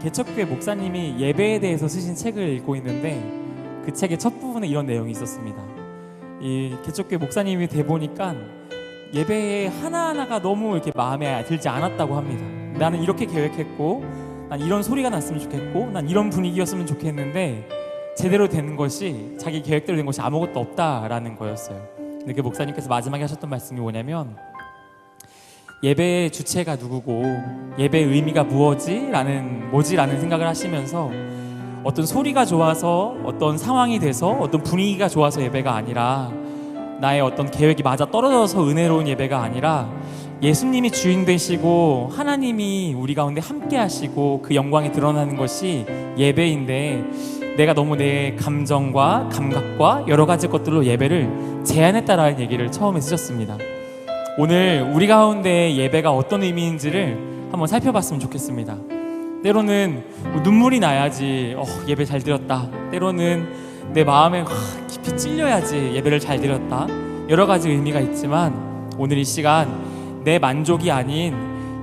개척교회 목사님이 예배에 대해서 쓰신 책을 읽고 있는데 그 책의 첫 부분에 이런 내용이 있었습니다. 이 개척교회 목사님이 돼보니까 예배의 하나하나가 너무 이렇게 마음에 들지 않았다고 합니다. 나는 이렇게 계획했고, 난 이런 소리가 났으면 좋겠고, 난 이런 분위기였으면 좋겠는데 제대로 되는 것이, 자기 계획대로 된 것이 아무것도 없다라는 거였어요. 근데 그 목사님께서 마지막에 하셨던 말씀이 뭐냐면, 예배의 주체가 누구고 예배의 의미가 뭐지라는 생각을 하시면서, 어떤 소리가 좋아서, 어떤 상황이 돼서, 어떤 분위기가 좋아서 예배가 아니라, 나의 어떤 계획이 맞아 떨어져서 은혜로운 예배가 아니라, 예수님이 주인 되시고 하나님이 우리 가운데 함께 하시고 그 영광이 드러나는 것이 예배인데, 내가 너무 내 감정과 감각과 여러 가지 것들로 예배를 제한했다라는 얘기를 처음에 쓰셨습니다. 오늘 우리 가운데 예배가 어떤 의미인지를 한번 살펴봤으면 좋겠습니다. 때로는 눈물이 나야지 예배 잘 드렸다, 때로는 내 마음에 깊이 찔려야지 예배를 잘 드렸다, 여러 가지 의미가 있지만, 오늘 이 시간 내 만족이 아닌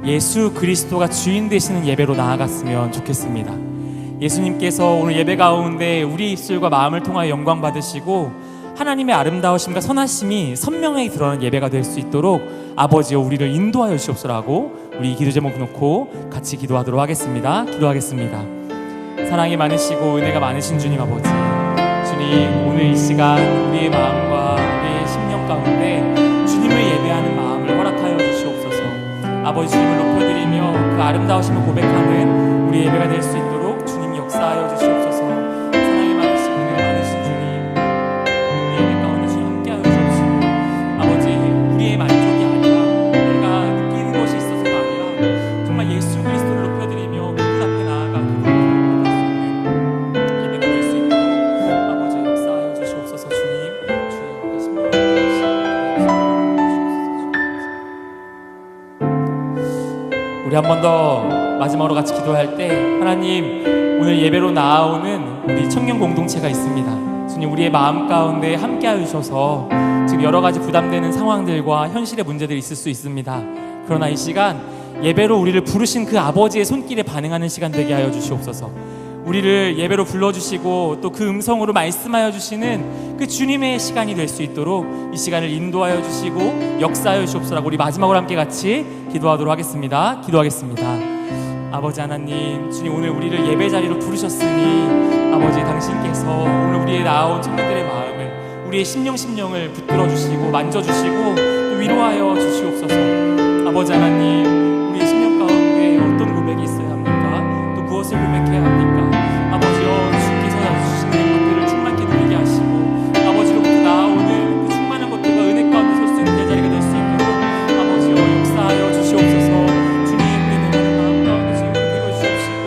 예수 그리스도가 주인 되시는 예배로 나아갔으면 좋겠습니다. 예수님께서 오늘 예배 가운데 우리 입술과 마음을 통하여 영광 받으시고 하나님의 아름다우심과 선하심이 선명하게 드러나는 예배가 될 수 있도록 아버지여 우리를 인도하여 주옵소라고 우리 기도 제목 놓고 같이 기도하도록 하겠습니다. 기도하겠습니다. 사랑이 많으시고 은혜가 많으신 주님 아버지, 주님 오늘 이 시간 우리의 마음과 우리의 심령 가운데 주님을 예배하는 마음을 허락하여 주시옵소서. 아버지, 주님을 높여드리며 그 아름다우심을 고백하는 우리 예배가 될 수 있도록 주님 역사하여 주시옵소서. 사랑이 많으시고 은혜가 많으신 주님, 우리 예배 가운데 주님 함께하여 주옵소서. 아버지, 우리의 만족이 아니라, 내가 느끼는 것이 있어서가 아니라, 정말 예수 그리스도를 높여드리며 그분 앞에 나아가 그분을 예배가 될 수 있도록 아버지 역사하여 주시옵소서. 주님, 주의 심령을 우리 한 번 더 마지막으로 같이 기도할 때, 하나님, 오늘 예배로 나아오는 우리 청년 공동체가 있습니다. 주님, 우리의 마음 가운데 함께하여 주셔서 지금 여러 가지 부담되는 상황들과 현실의 문제들이 있을 수 있습니다. 그러나 이 시간 예배로 우리를 부르신 그 아버지의 손길에 반응하는 시간 되게 하여 주시옵소서. 우리를 예배로 불러주시고 또 그 음성으로 말씀하여 주시는 그 주님의 시간이 될 수 있도록 이 시간을 인도하여 주시고 역사하여 주시옵소서. 우리 마지막으로 함께 같이 기도하도록 하겠습니다. 기도하겠습니다. 아버지 하나님, 주님 오늘 우리를 예배 자리로 부르셨으니 아버지, 당신께서 오늘 우리의 나아온 청년들의 마음을, 우리의 심령을 붙들어 주시고 만져주시고 또 위로하여 주시옵소서. 아버지 하나님, 우리의 심령 가운데 어떤 고백이 있어야 합니까? 또 무엇을 고백해야 합니까? 아버지여, 주께서 주시는 것들을 충만케 누리게 하시고 아버지로부터 나아오는 그 충만한 것들과 은혜 가운데 설 수 있는 제자리가 될 수 있도록 아버지여 역사하여 주시옵소서. 주님, 우리 내가는 마음 가운데 주님을 되어 주시옵시고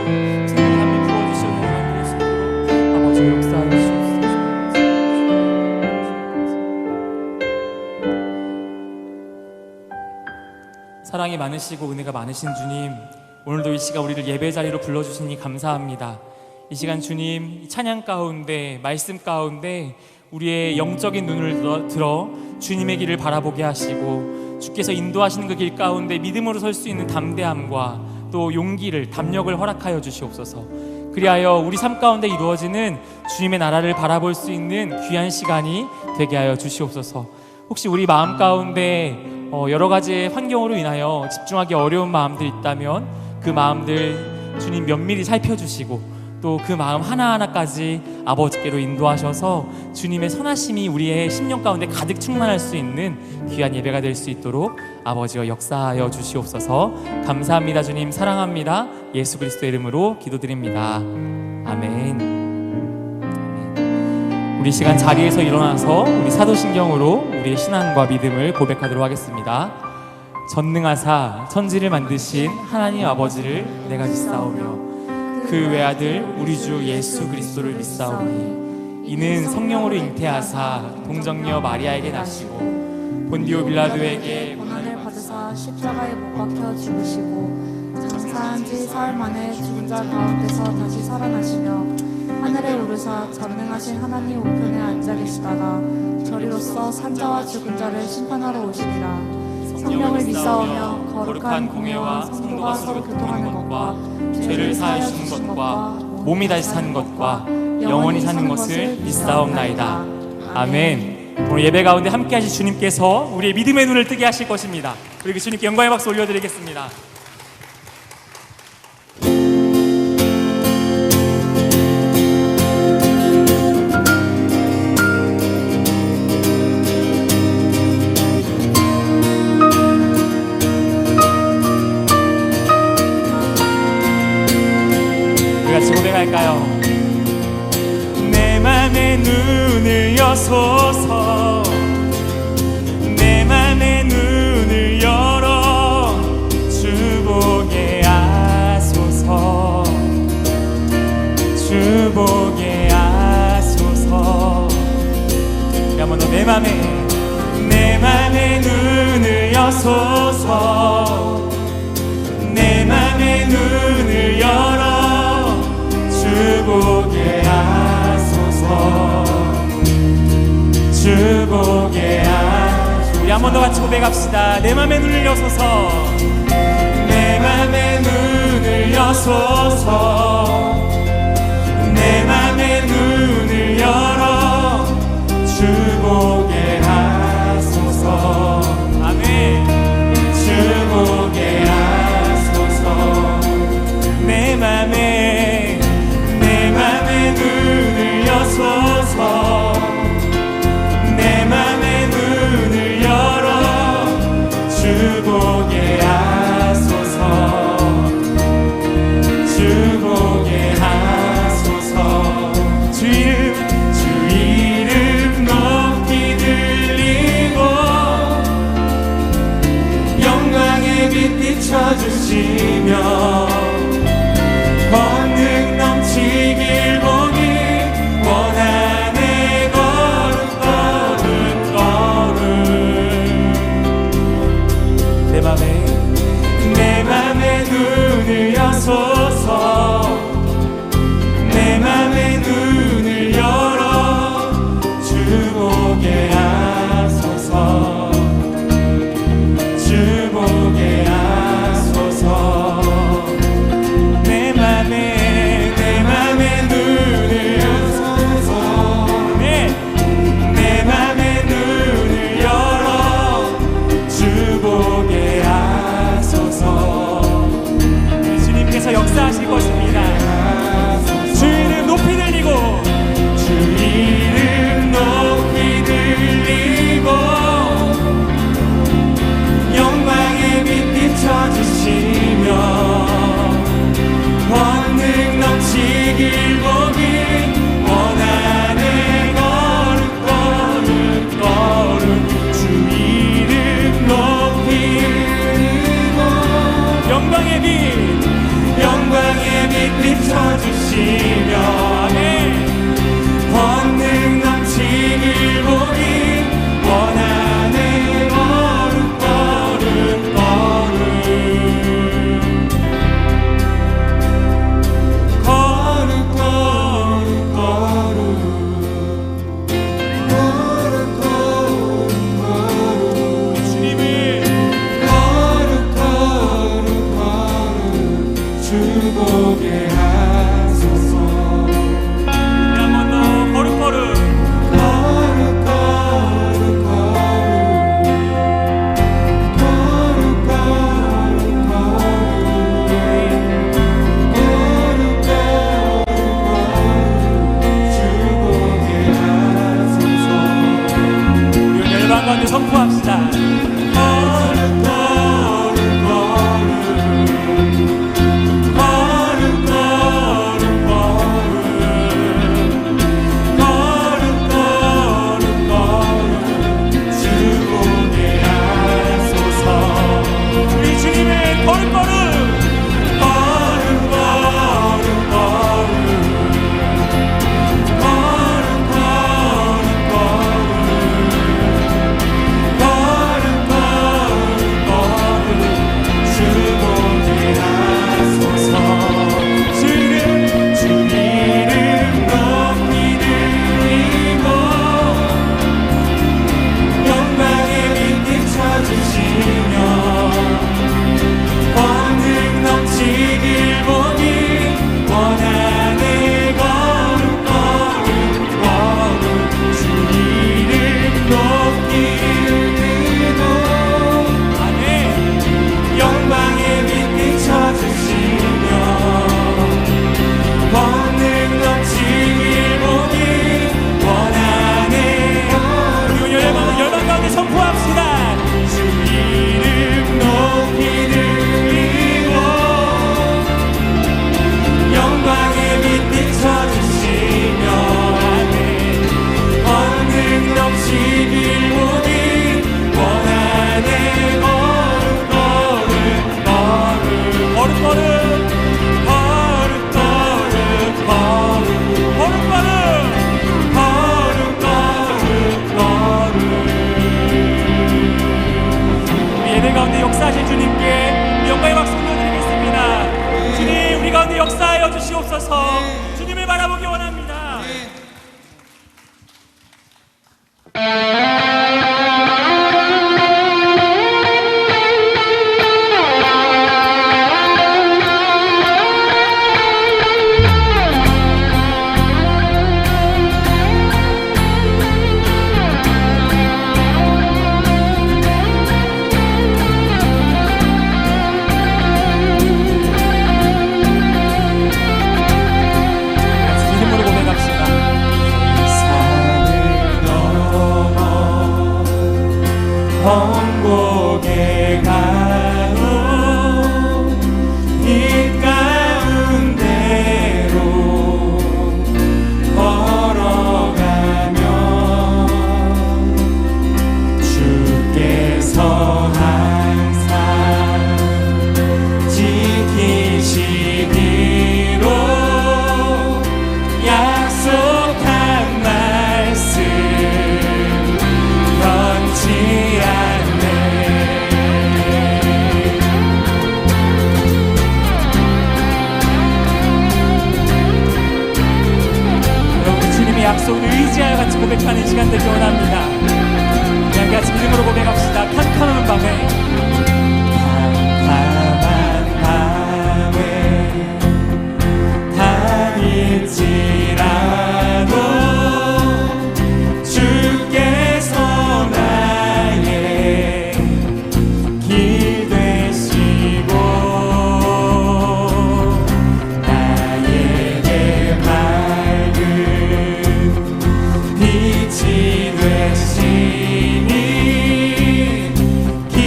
생명함을 부어주시고 만들 수 있도록 아버지여 역사하여 주시옵소서. 사랑이 많으시고 은혜가 많으신 주님, 오늘도 이 시간 우리를 예배 자리로 불러주시니 감사합니다. 이 시간 주님, 찬양 가운데, 말씀 가운데 우리의 영적인 눈을 들어 주님의 길을 바라보게 하시고, 주께서 인도하시는 그 길 가운데 믿음으로 설 수 있는 담대함과 또 용기를, 담력을 허락하여 주시옵소서. 그리하여 우리 삶 가운데 이루어지는 주님의 나라를 바라볼 수 있는 귀한 시간이 되게 하여 주시옵소서. 혹시 우리 마음 가운데 여러 가지 환경으로 인하여 집중하기 어려운 마음들이 있다면 그 마음들 주님 면밀히 살펴주시고 또 그 마음 하나하나까지 아버지께로 인도하셔서 주님의 선하심이 우리의 심령 가운데 가득 충만할 수 있는 귀한 예배가 될 수 있도록 아버지여 역사하여 주시옵소서. 감사합니다. 주님 사랑합니다. 예수 그리스도의 이름으로 기도드립니다. 아멘. 우리 시간 자리에서 일어나서 우리 사도신경으로 우리의 신앙과 믿음을 고백하도록 하겠습니다. 전능하사 천지를 만드신 하나님 아버지를 내가 믿사오며 그 외아들 우리 주 예수 그리스도를 믿사오니 이는 성령으로 잉태하사 동정녀 마리아에게 나시고 본디오 빌라도에게 고난을 받으사 십자가에 못 박혀 죽으시고 장사한 지 사흘 만에 죽은 자 가운데서 다시 살아나시며 하늘에 오르사 전능하신 하나님 우편에 앉아 계시다가 저리로서 산자와 죽은 자를 심판하러 오시리라. 성령을 믿사오며 거룩한 공회와 성도가 서로 교통하는 것과 죄를 사하여 주는 것과 몸이 다시 사는 것과 영원히 사는 것을 믿사옵나이다. 아멘. 오늘 예배 가운데 함께 하실 주님께서 우리의 믿음의 눈을 뜨게 하실 것입니다. 우리 그 주님께 영광의 박수 올려드리겠습니다. 우리 같이 고백할까요? 내 맘의 눈을 여소서, 내 맘의 눈을 열어 주보게 하소서, 주보게 하소서. 한번 더 내 맘의 눈을 여소서, 내 맘의 눈을 열어 주보게 하소서, 주보게 하소서. 우리 한 번 더 같이 고백합시다. 내 맘의 눈을 여소서, 내 맘의 눈을 여소서, 내 맘의 눈을 열어 주보게 하소서. 아멘. 주보게 하소서. 내 맘의 눈을 여소서, 내 맘의 눈을 열어 주보게 하소서, 주보게 하소서. 주 이름 높이 들리고 영광의 빛 비춰주시며 권능 넘치길 보기 원하네. 걸음 내 맘의 눈을 여소서, 내 맘의 눈을 열어 주보게 하소서, 주보게 하소서. 내 맘의 눈을 여소서, 내 맘의 눈을 열어 주보게 하소서. 주님께서 역사하실 것입니다. 주 이름 높이 들리고, 주 이름 높이 들리고 영광의 빛 비춰주시며 권능 넘치길 보기 원하네. 걸음 주 이름 높이 들리고 영광의 빛 비춰주시며 아멘. 권능 넘치길 보기 원하네. 걸음 주보게 하소서. 주옵소서. 주님을 바라보기 원합니다. 같이 믿음으로 고백합시다. 산을 넘어 천국에 가고 빛 가운데로 걸어가면 주께서 항상 지키시기로 약속한 말씀 변치 않네. 여러분 주님의 약속을 의지하여 같이 고백하는 시간 되기 원합니다. 그냥 같이 믿음으로 고백합시다. 캄캄한 밤에 캄캄한 밤에 다닐지라도 주께서 나의 길 되시고 나에게 밝은 빛이 되시니 길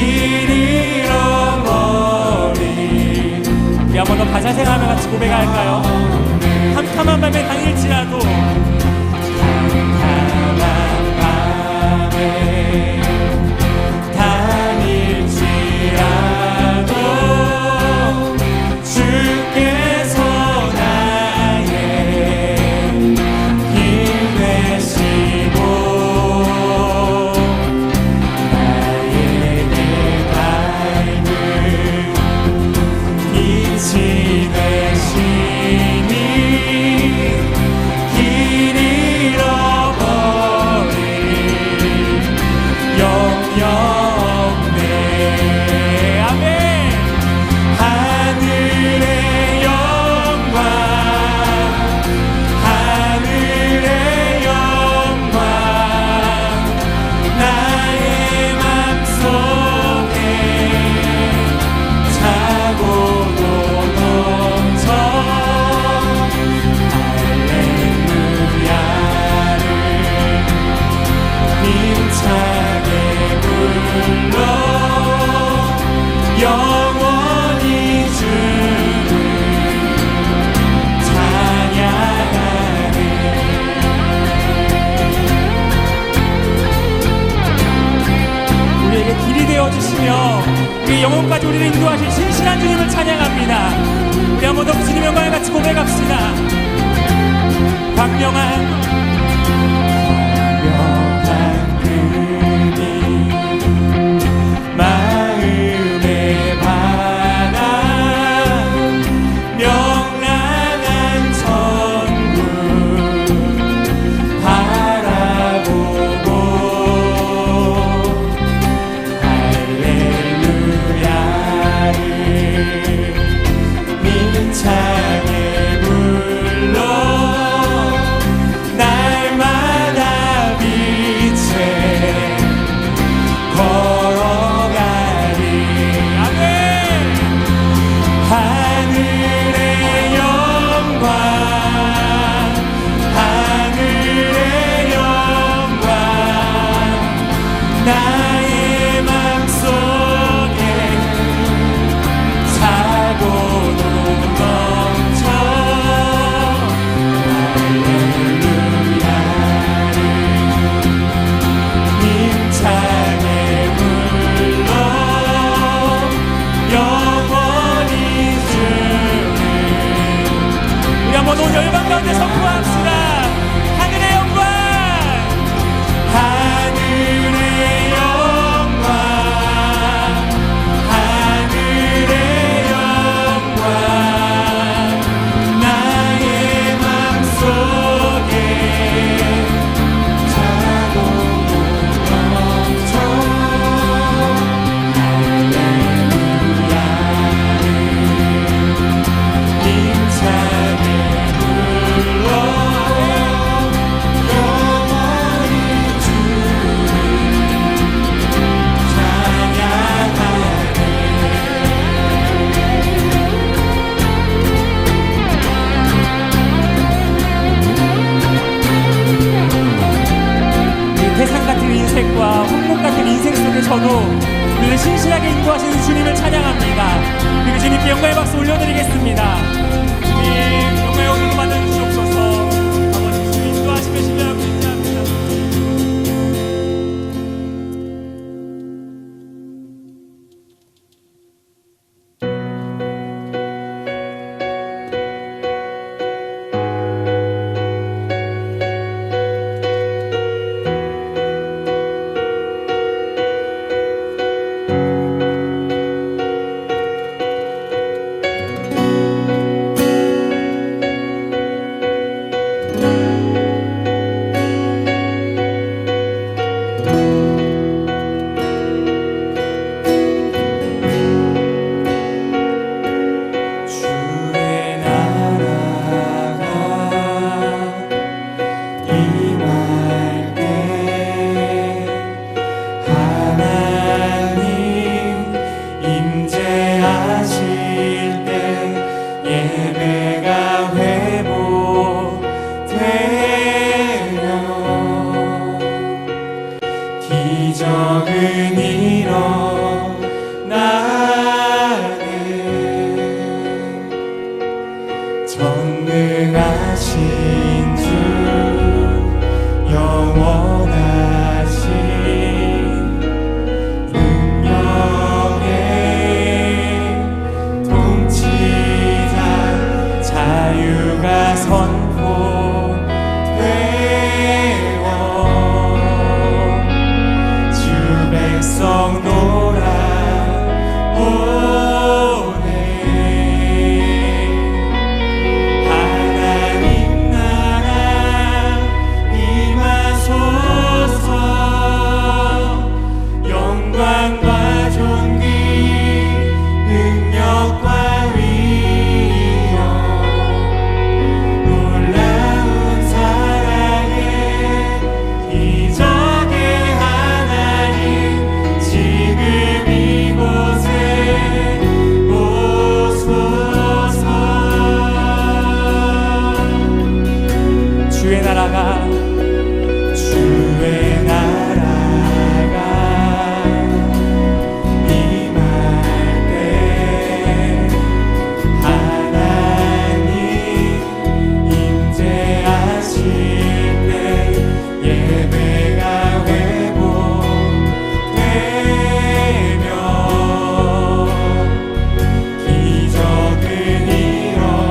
잃어버린 우리 한 번 더 가사 생각하며 같이 고백할까요? 캄캄한 밤에 다닐지라도 캄캄한 밤에 다닐지라도 주께서 나의 길 되시고 나에게 밝은 빛이 되시니 길 전능하신 주 영원하신 능력의 통치자 자유가 선포되어 주 백성 돌아오네. 하나님 나라 임하소서. 영광과 존귀 능력과 위엄 놀라운 사랑의 기적의 하나님 지금 이곳에 오소서. 주의 나라가 주의 나라가 임할 때 하나님 임재하실 때 예배가 회복되며 기적은 일어나네.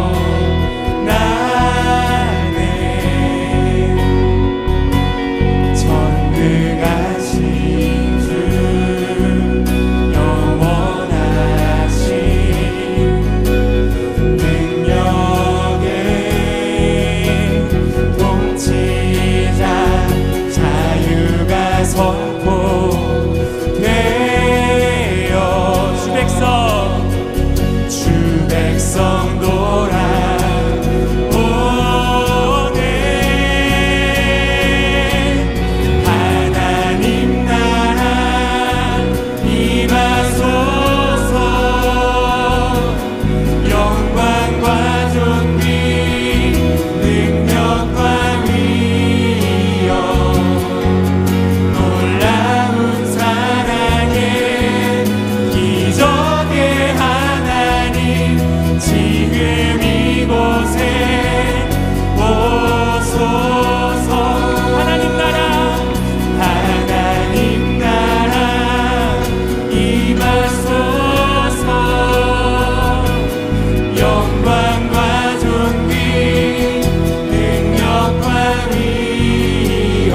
전능하신 주 영원하신 능력의 통치자 자유가 선포되어 주 백성 돌아오네. 하나님 나라 임하소서. 영광과 존귀 능력과 위엄 놀라운 사랑의 기적의 하나님 지금 이곳에 오소서. 하나님 나라 임하소서. 영광과 존귀 능력과 위엄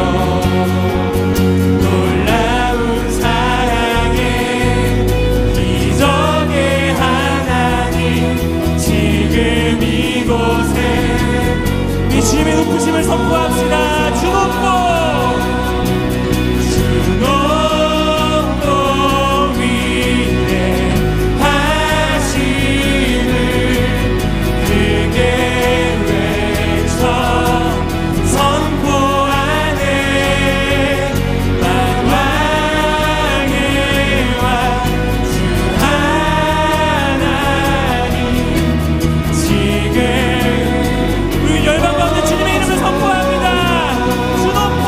놀라운 사랑의 기적의 하나님 지금 이곳에 이 주님의 높으심을 선포합시다. 주 높고 주 높고 위대하심을 크게 외쳐 선포하네. 만왕의 왕 주 하나님 지금 우리 열방 가운데 주님의 이름을 선포합니다. 주 높고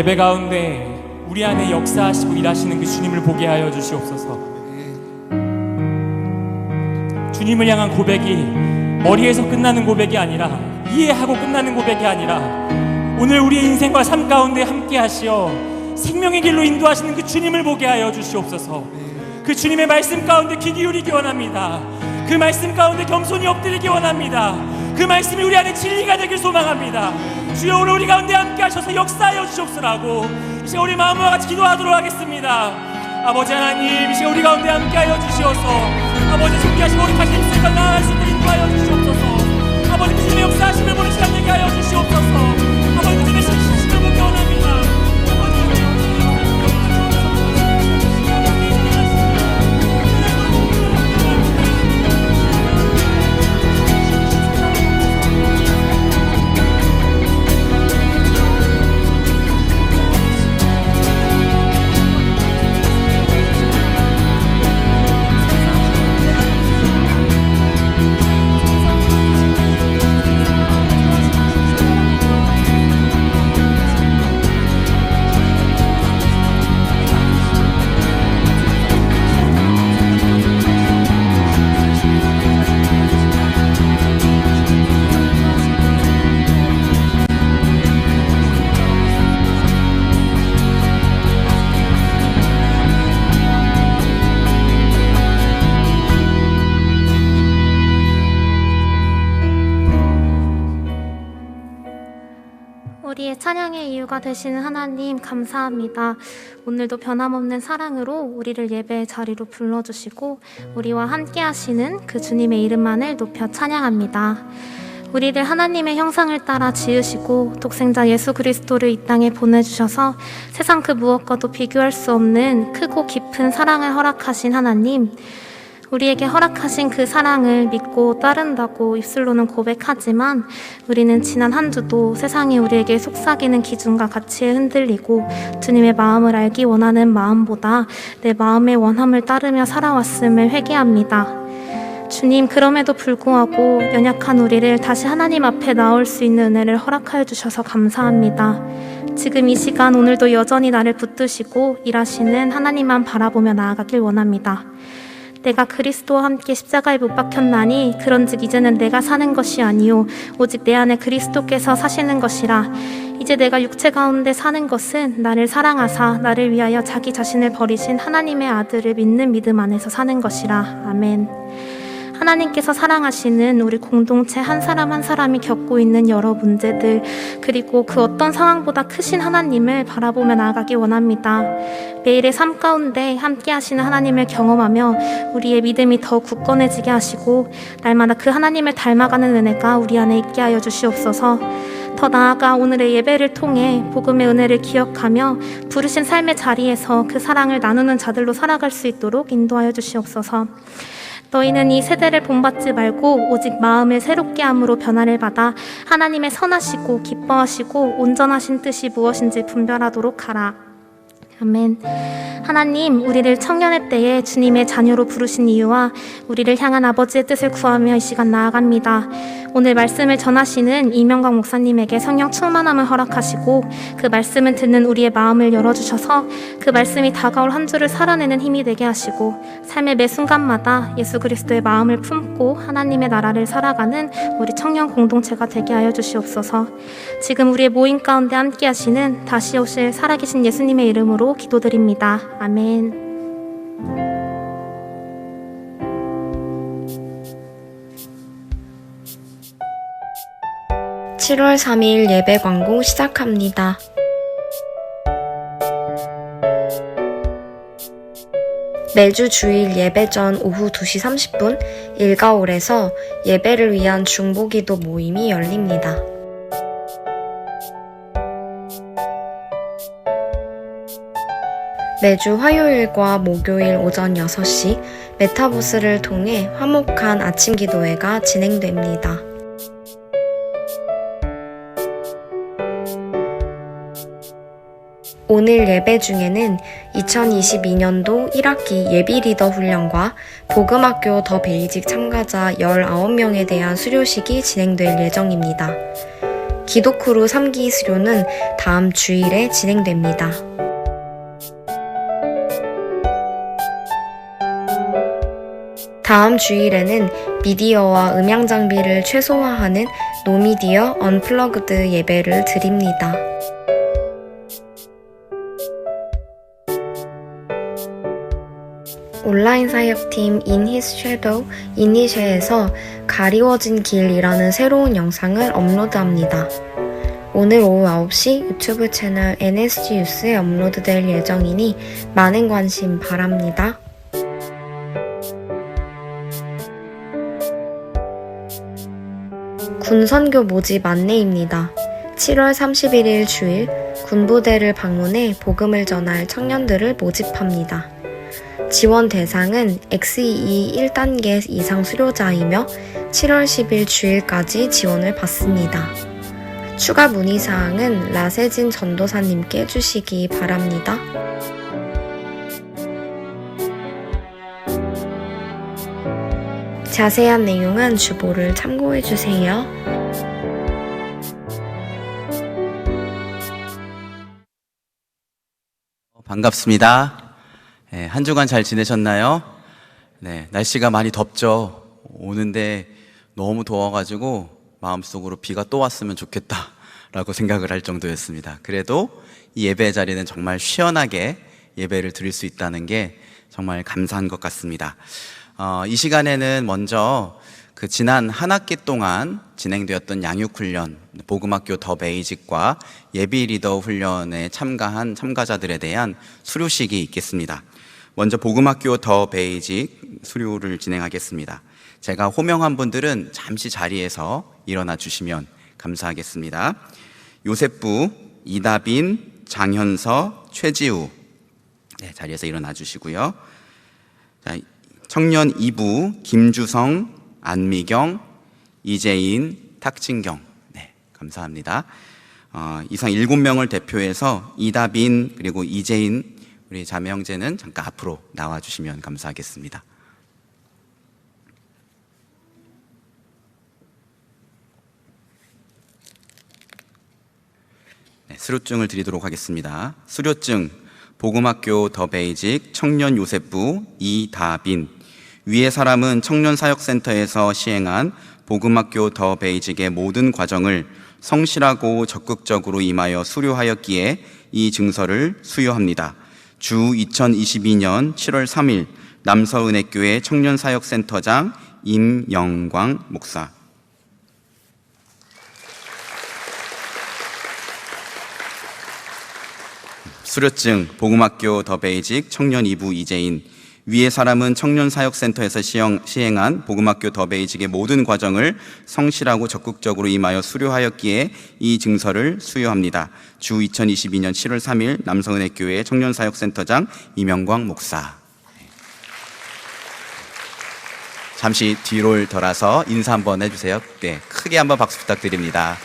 예배 가운데 우리 안에 역사하시고 일하시는 그 주님을 보게 하여 주시옵소서. 주님을 향한 고백이 머리에서 끝나는 고백이 아니라, 이해하고 끝나는 고백이 아니라, 오늘 우리의 인생과 삶 가운데 함께 하시어 생명의 길로 인도하시는 그 주님을 보게 하여 주시옵소서. 그 주님의 말씀 가운데 귀 기울이기 원합니다. 그 말씀 가운데 겸손히 엎드리기 원합니다. 그 말씀이 우리 안에 진리가 되길 소망합니다. 주여, 오늘 우리 가운데 함께 하셔서 역사하여 주시옵소서라고 이 시간 우리 마음과 같이 기도하도록 하겠습니다. 아버지 하나님, 이 시간 우리 가운데 함께 하여 주시옵소서. 아버지, 존귀하시고 우리 같이 입술과 나아갈 수 있도록 인도하여 주시옵소서. 아버지, 그 주님의 역사하심을 보는 시간 되게 하여 주시옵소서. 아버지, 그 주님의 신실하심을 보기 원합니다. 우리의 찬양의 이유가 되시는 하나님, 감사합니다. 오늘도 변함없는 사랑으로 우리를 예배의 자리로 불러주시고 우리와 함께 하시는 그 주님의 이름만을 높여 찬양합니다. 우리를 하나님의 형상을 따라 지으시고 독생자 예수 그리스도를 이 땅에 보내주셔서 세상 그 무엇과도 비교할 수 없는 크고 깊은 사랑을 허락하신 하나님, 우리에게 허락하신 그 사랑을 믿고 따른다고 입술로는 고백하지만 우리는 지난 한 주도 세상이 우리에게 속삭이는 기준과 가치에 흔들리고 주님의 마음을 알기 원하는 마음보다 내 마음의 원함을 따르며 살아왔음을 회개합니다. 주님, 그럼에도 불구하고 연약한 우리를 다시 하나님 앞에 나올 수 있는 은혜를 허락하여 주셔서 감사합니다. 지금 이 시간 오늘도 여전히 나를 붙드시고 일하시는 하나님만 바라보며 나아가길 원합니다. 내가 그리스도와 함께 십자가에 못 박혔나니 그런즉 이제는 내가 사는 것이 아니요 오직 내 안에 그리스도께서 사시는 것이라. 이제 내가 육체 가운데 사는 것은 나를 사랑하사 나를 위하여 자기 자신을 버리신 하나님의 아들을 믿는 믿음 안에서 사는 것이라. 아멘. 하나님께서 사랑하시는 우리 공동체 한 사람 한 사람이 겪고 있는 여러 문제들, 그리고 그 어떤 상황보다 크신 하나님을 바라보며 나아가기 원합니다. 매일의 삶 가운데 함께 하시는 하나님을 경험하며 우리의 믿음이 더 굳건해지게 하시고 날마다 그 하나님을 닮아가는 은혜가 우리 안에 있게 하여 주시옵소서. 더 나아가 오늘의 예배를 통해 복음의 은혜를 기억하며 부르신 삶의 자리에서 그 사랑을 나누는 자들로 살아갈 수 있도록 인도하여 주시옵소서. 너희는 이 세대를 본받지 말고 오직 마음을 새롭게 함으로 변화를 받아 하나님의 선하시고 기뻐하시고 온전하신 뜻이 무엇인지 분별하도록 하라. 아멘. 하나님, 우리를 청년의 때에 주님의 자녀로 부르신 이유와 우리를 향한 아버지의 뜻을 구하며 이 시간 나아갑니다. 오늘 말씀을 전하시는 이명광 목사님에게 성령 충만함을 허락하시고 그 말씀을 듣는 우리의 마음을 열어주셔서 그 말씀이 다가올 한 주를 살아내는 힘이 되게 하시고 삶의 매 순간마다 예수 그리스도의 마음을 품고 하나님의 나라를 살아가는 우리 청년 공동체가 되게 하여 주시옵소서. 지금 우리의 모임 가운데 함께 하시는 다시 오실 살아계신 예수님의 이름으로 기도드립니다. 아멘. 7월 3일 예배 광고 시작합니다. 매주 주일 예배 전 오후 2시 30분 일가홀에서 예배를 위한 중보기도 모임이 열립니다. 매주 화요일과 목요일 오전 6시 메타부스를 통해 화목한 아침 기도회가 진행됩니다. 오늘 예배 중에는 2022년도 1학기 예비리더 훈련과 복음학교 더 베이직 참가자 19명에 대한 수료식이 진행될 예정입니다. 기독크루 3기 수료는 다음 주일에 진행됩니다. 다음 주일에는 미디어와 음향 장비를 최소화하는 노미디어 언플러그드 예배를 드립니다. 온라인 사역팀 In His Shadow 이니셰에서 가리워진 길이라는 새로운 영상을 업로드합니다. 오늘 오후 9시 유튜브 채널 NSG 뉴스에 업로드될 예정이니 많은 관심 바랍니다. 군선교 모집 안내입니다. 7월 31일 주일 군부대를 방문해 복음을 전할 청년들을 모집합니다. 지원 대상은 XEE 1단계 이상 수료자이며 7월 10일 주일까지 지원을 받습니다. 추가 문의사항은 라세진 전도사님께 주시기 바랍니다. 자세한 내용은 주보를 참고해주세요. 반갑습니다. 네, 한 주간 잘 지내셨나요? 네, 날씨가 많이 덥죠. 오는데 너무 더워가지고 마음속으로 비가 또 왔으면 좋겠다라고 생각을 할 정도였습니다. 그래도 이 예배 자리는 정말 시원하게 예배를 드릴 수 있다는 게 정말 감사한 것 같습니다. 이 시간에는 먼저 그 지난 한 학기 동안 진행되었던 양육훈련, 복음학교 더 베이직과 예비 리더 훈련에 참가한 참가자들에 대한 수료식이 있겠습니다. 먼저 복음학교 더 베이직 수료를 진행하겠습니다. 제가 호명한 분들은 잠시 자리에서 일어나 주시면 감사하겠습니다. 요셉부, 이다빈, 장현서, 최지우, 네, 자리에서 일어나 주시고요. 자, 청년 2부 김주성, 안미경, 이재인, 탁진경, 네, 감사합니다. 이상 7명을 대표해서 이다빈 그리고 이재인 우리 자매 형제는 잠깐 앞으로 나와주시면 감사하겠습니다. 네, 수료증을 드리도록 하겠습니다. 수료증 복음학교 더 베이직 청년 요셉부 이다빈, 위의 사람은 청년사역센터에서 시행한 복음학교 더 베이직의 모든 과정을 성실하고 적극적으로 임하여 수료하였기에 이 증서를 수여합니다. 주 2022년 7월 3일 남서은혜교회 청년사역센터장 임영광 목사. 수료증 복음학교 더 베이직 청년 2부 이재인, 위의 사람은 청년사역센터에서 시행한 복음학교 더 베이직의 모든 과정을 성실하고 적극적으로 임하여 수료하였기에 이 증서를 수여합니다. 주 2022년 7월 3일 남서은혜교회 청년사역센터장 이명광 목사. 잠시 뒤로 돌아서 인사 한번 해주세요. 네, 크게 한번 박수 부탁드립니다.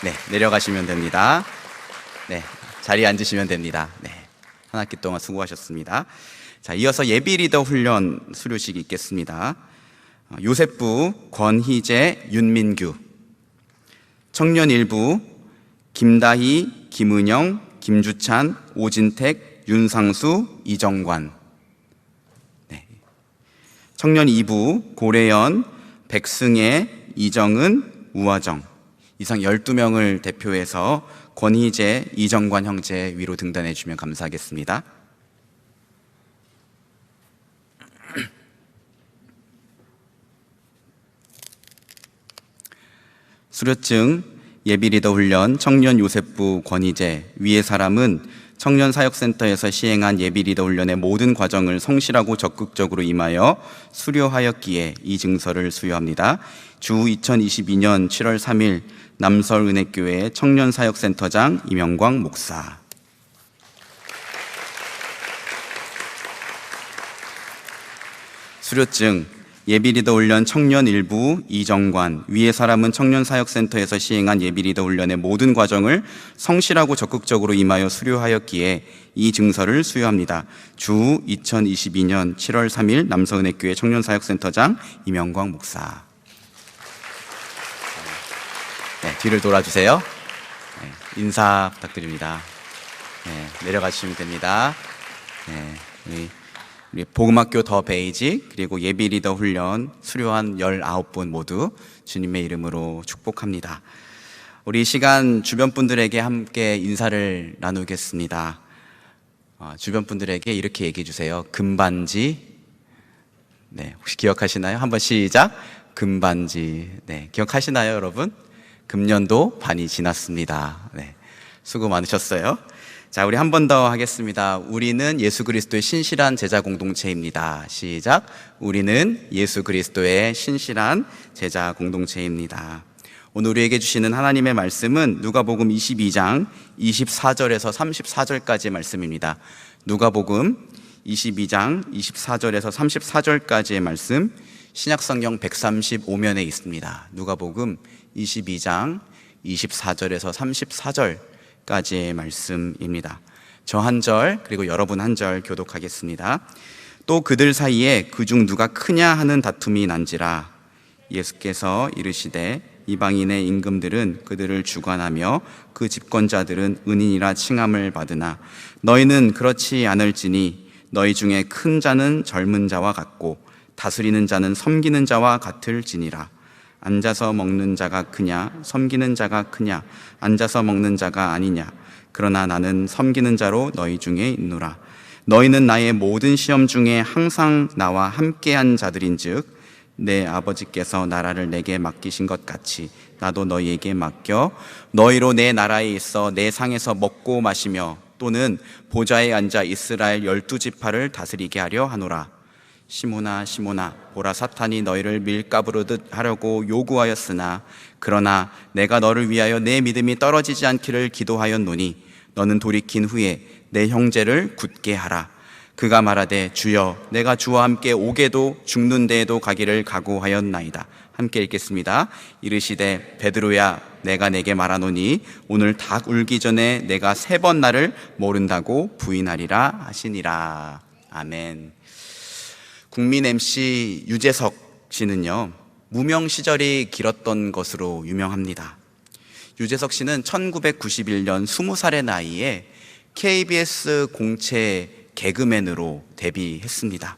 네, 내려가시면 됩니다. 네, 자리에 앉으시면 됩니다. 네, 한 학기 동안 수고하셨습니다. 자, 이어서 예비 리더 훈련 수료식이 있겠습니다. 요셉부 권희재, 윤민규, 청년 1부 김다희, 김은영, 김주찬, 오진택, 윤상수, 이정관. 네. 청년 2부 고래연, 백승혜, 이정은, 우화정. 이상 12명을 대표해서 권희재, 이정관 형제 위로 등단해 주시면 감사하겠습니다. 수료증 예비 리더 훈련 청년 요셉부 권희재, 위의 사람은 청년사역센터에서 시행한 예비 리더 훈련의 모든 과정을 성실하고 적극적으로 임하여 수료하였기에 이 증서를 수여합니다. 주 2022년 7월 3일 남설은혜교회 청년사역센터장 임영광 목사. 수료증 예비리더 훈련 청년 1부 이정관, 위의 사람은 청년사역센터에서 시행한 예비리더 훈련의 모든 과정을 성실하고 적극적으로 임하여 수료하였기에 이 증서를 수여합니다. 주 2022년 7월 3일 남서은혜교회 청년사역센터장 임영광 목사. 네, 뒤를 돌아주세요. 네, 인사 부탁드립니다. 네, 내려가 주시면 됩니다. 네, 우리 복음학교 더 베이직 그리고 예비 리더 훈련 수료한 19분 모두 주님의 이름으로 축복합니다. 우리 이 시간 주변 분들에게 함께 인사를 나누겠습니다. 주변 분들에게 이렇게 얘기해 주세요. 금반지. 네, 혹시 기억하시나요? 한번 시작. 금반지. 네, 기억하시나요, 여러분? 금년도 반이 지났습니다. 네, 수고 많으셨어요. 자, 우리 한 번 더 하겠습니다. 우리는 예수 그리스도의 신실한 제자 공동체입니다. 시작. 우리는 예수 그리스도의 신실한 제자 공동체입니다. 오늘 우리에게 주시는 하나님의 말씀은 누가복음 22장 24절에서 34절까지의 말씀입니다. 누가복음 22장 24절에서 34절까지의 말씀, 신약성경 135면에 있습니다. 누가복음 22장 24절에서 34절까지의 말씀입니다. 저 한 절 그리고 여러분 한 절 교독하겠습니다. 또 그들 사이에 그중 누가 크냐 하는 다툼이 난지라. 예수께서 이르시되 이방인의 임금들은 그들을 주관하며 그 집권자들은 은인이라 칭함을 받으나 너희는 그렇지 않을지니 너희 중에 큰 자는 젊은 자와 같고 다스리는 자는 섬기는 자와 같을지니라. 앉아서 먹는 자가 크냐 섬기는 자가 크냐 앉아서 먹는 자가 아니냐. 그러나 나는 섬기는 자로 너희 중에 있노라. 너희는 나의 모든 시험 중에 항상 나와 함께한 자들인즉 내 아버지께서 나라를 내게 맡기신 것 같이 나도 너희에게 맡겨 너희로 내 나라에 있어 내 상에서 먹고 마시며 또는 보좌에 앉아 이스라엘 12지파를 다스리게 하려 하노라. 시몬아 시몬아 보라 사탄이 너희를 밀가부르듯 하려고 요구하였으나 그러나 내가 너를 위하여 내 믿음이 떨어지지 않기를 기도하였노니 너는 돌이킨 후에 내 형제를 굳게 하라. 그가 말하되 주여 내가 주와 함께 오게도 죽는 데에도 가기를 각오하였나이다. 함께 읽겠습니다. 이르시되 베드로야 내가 내게 말하노니 오늘 닭 울기 전에 내가 3번 나를 모른다고 부인하리라 하시니라. 아멘. 국민 MC 유재석 씨는요, 무명 시절이 길었던 것으로 유명합니다. 유재석 씨는 1991년 20살의 나이에 KBS 공채 개그맨으로 데뷔했습니다.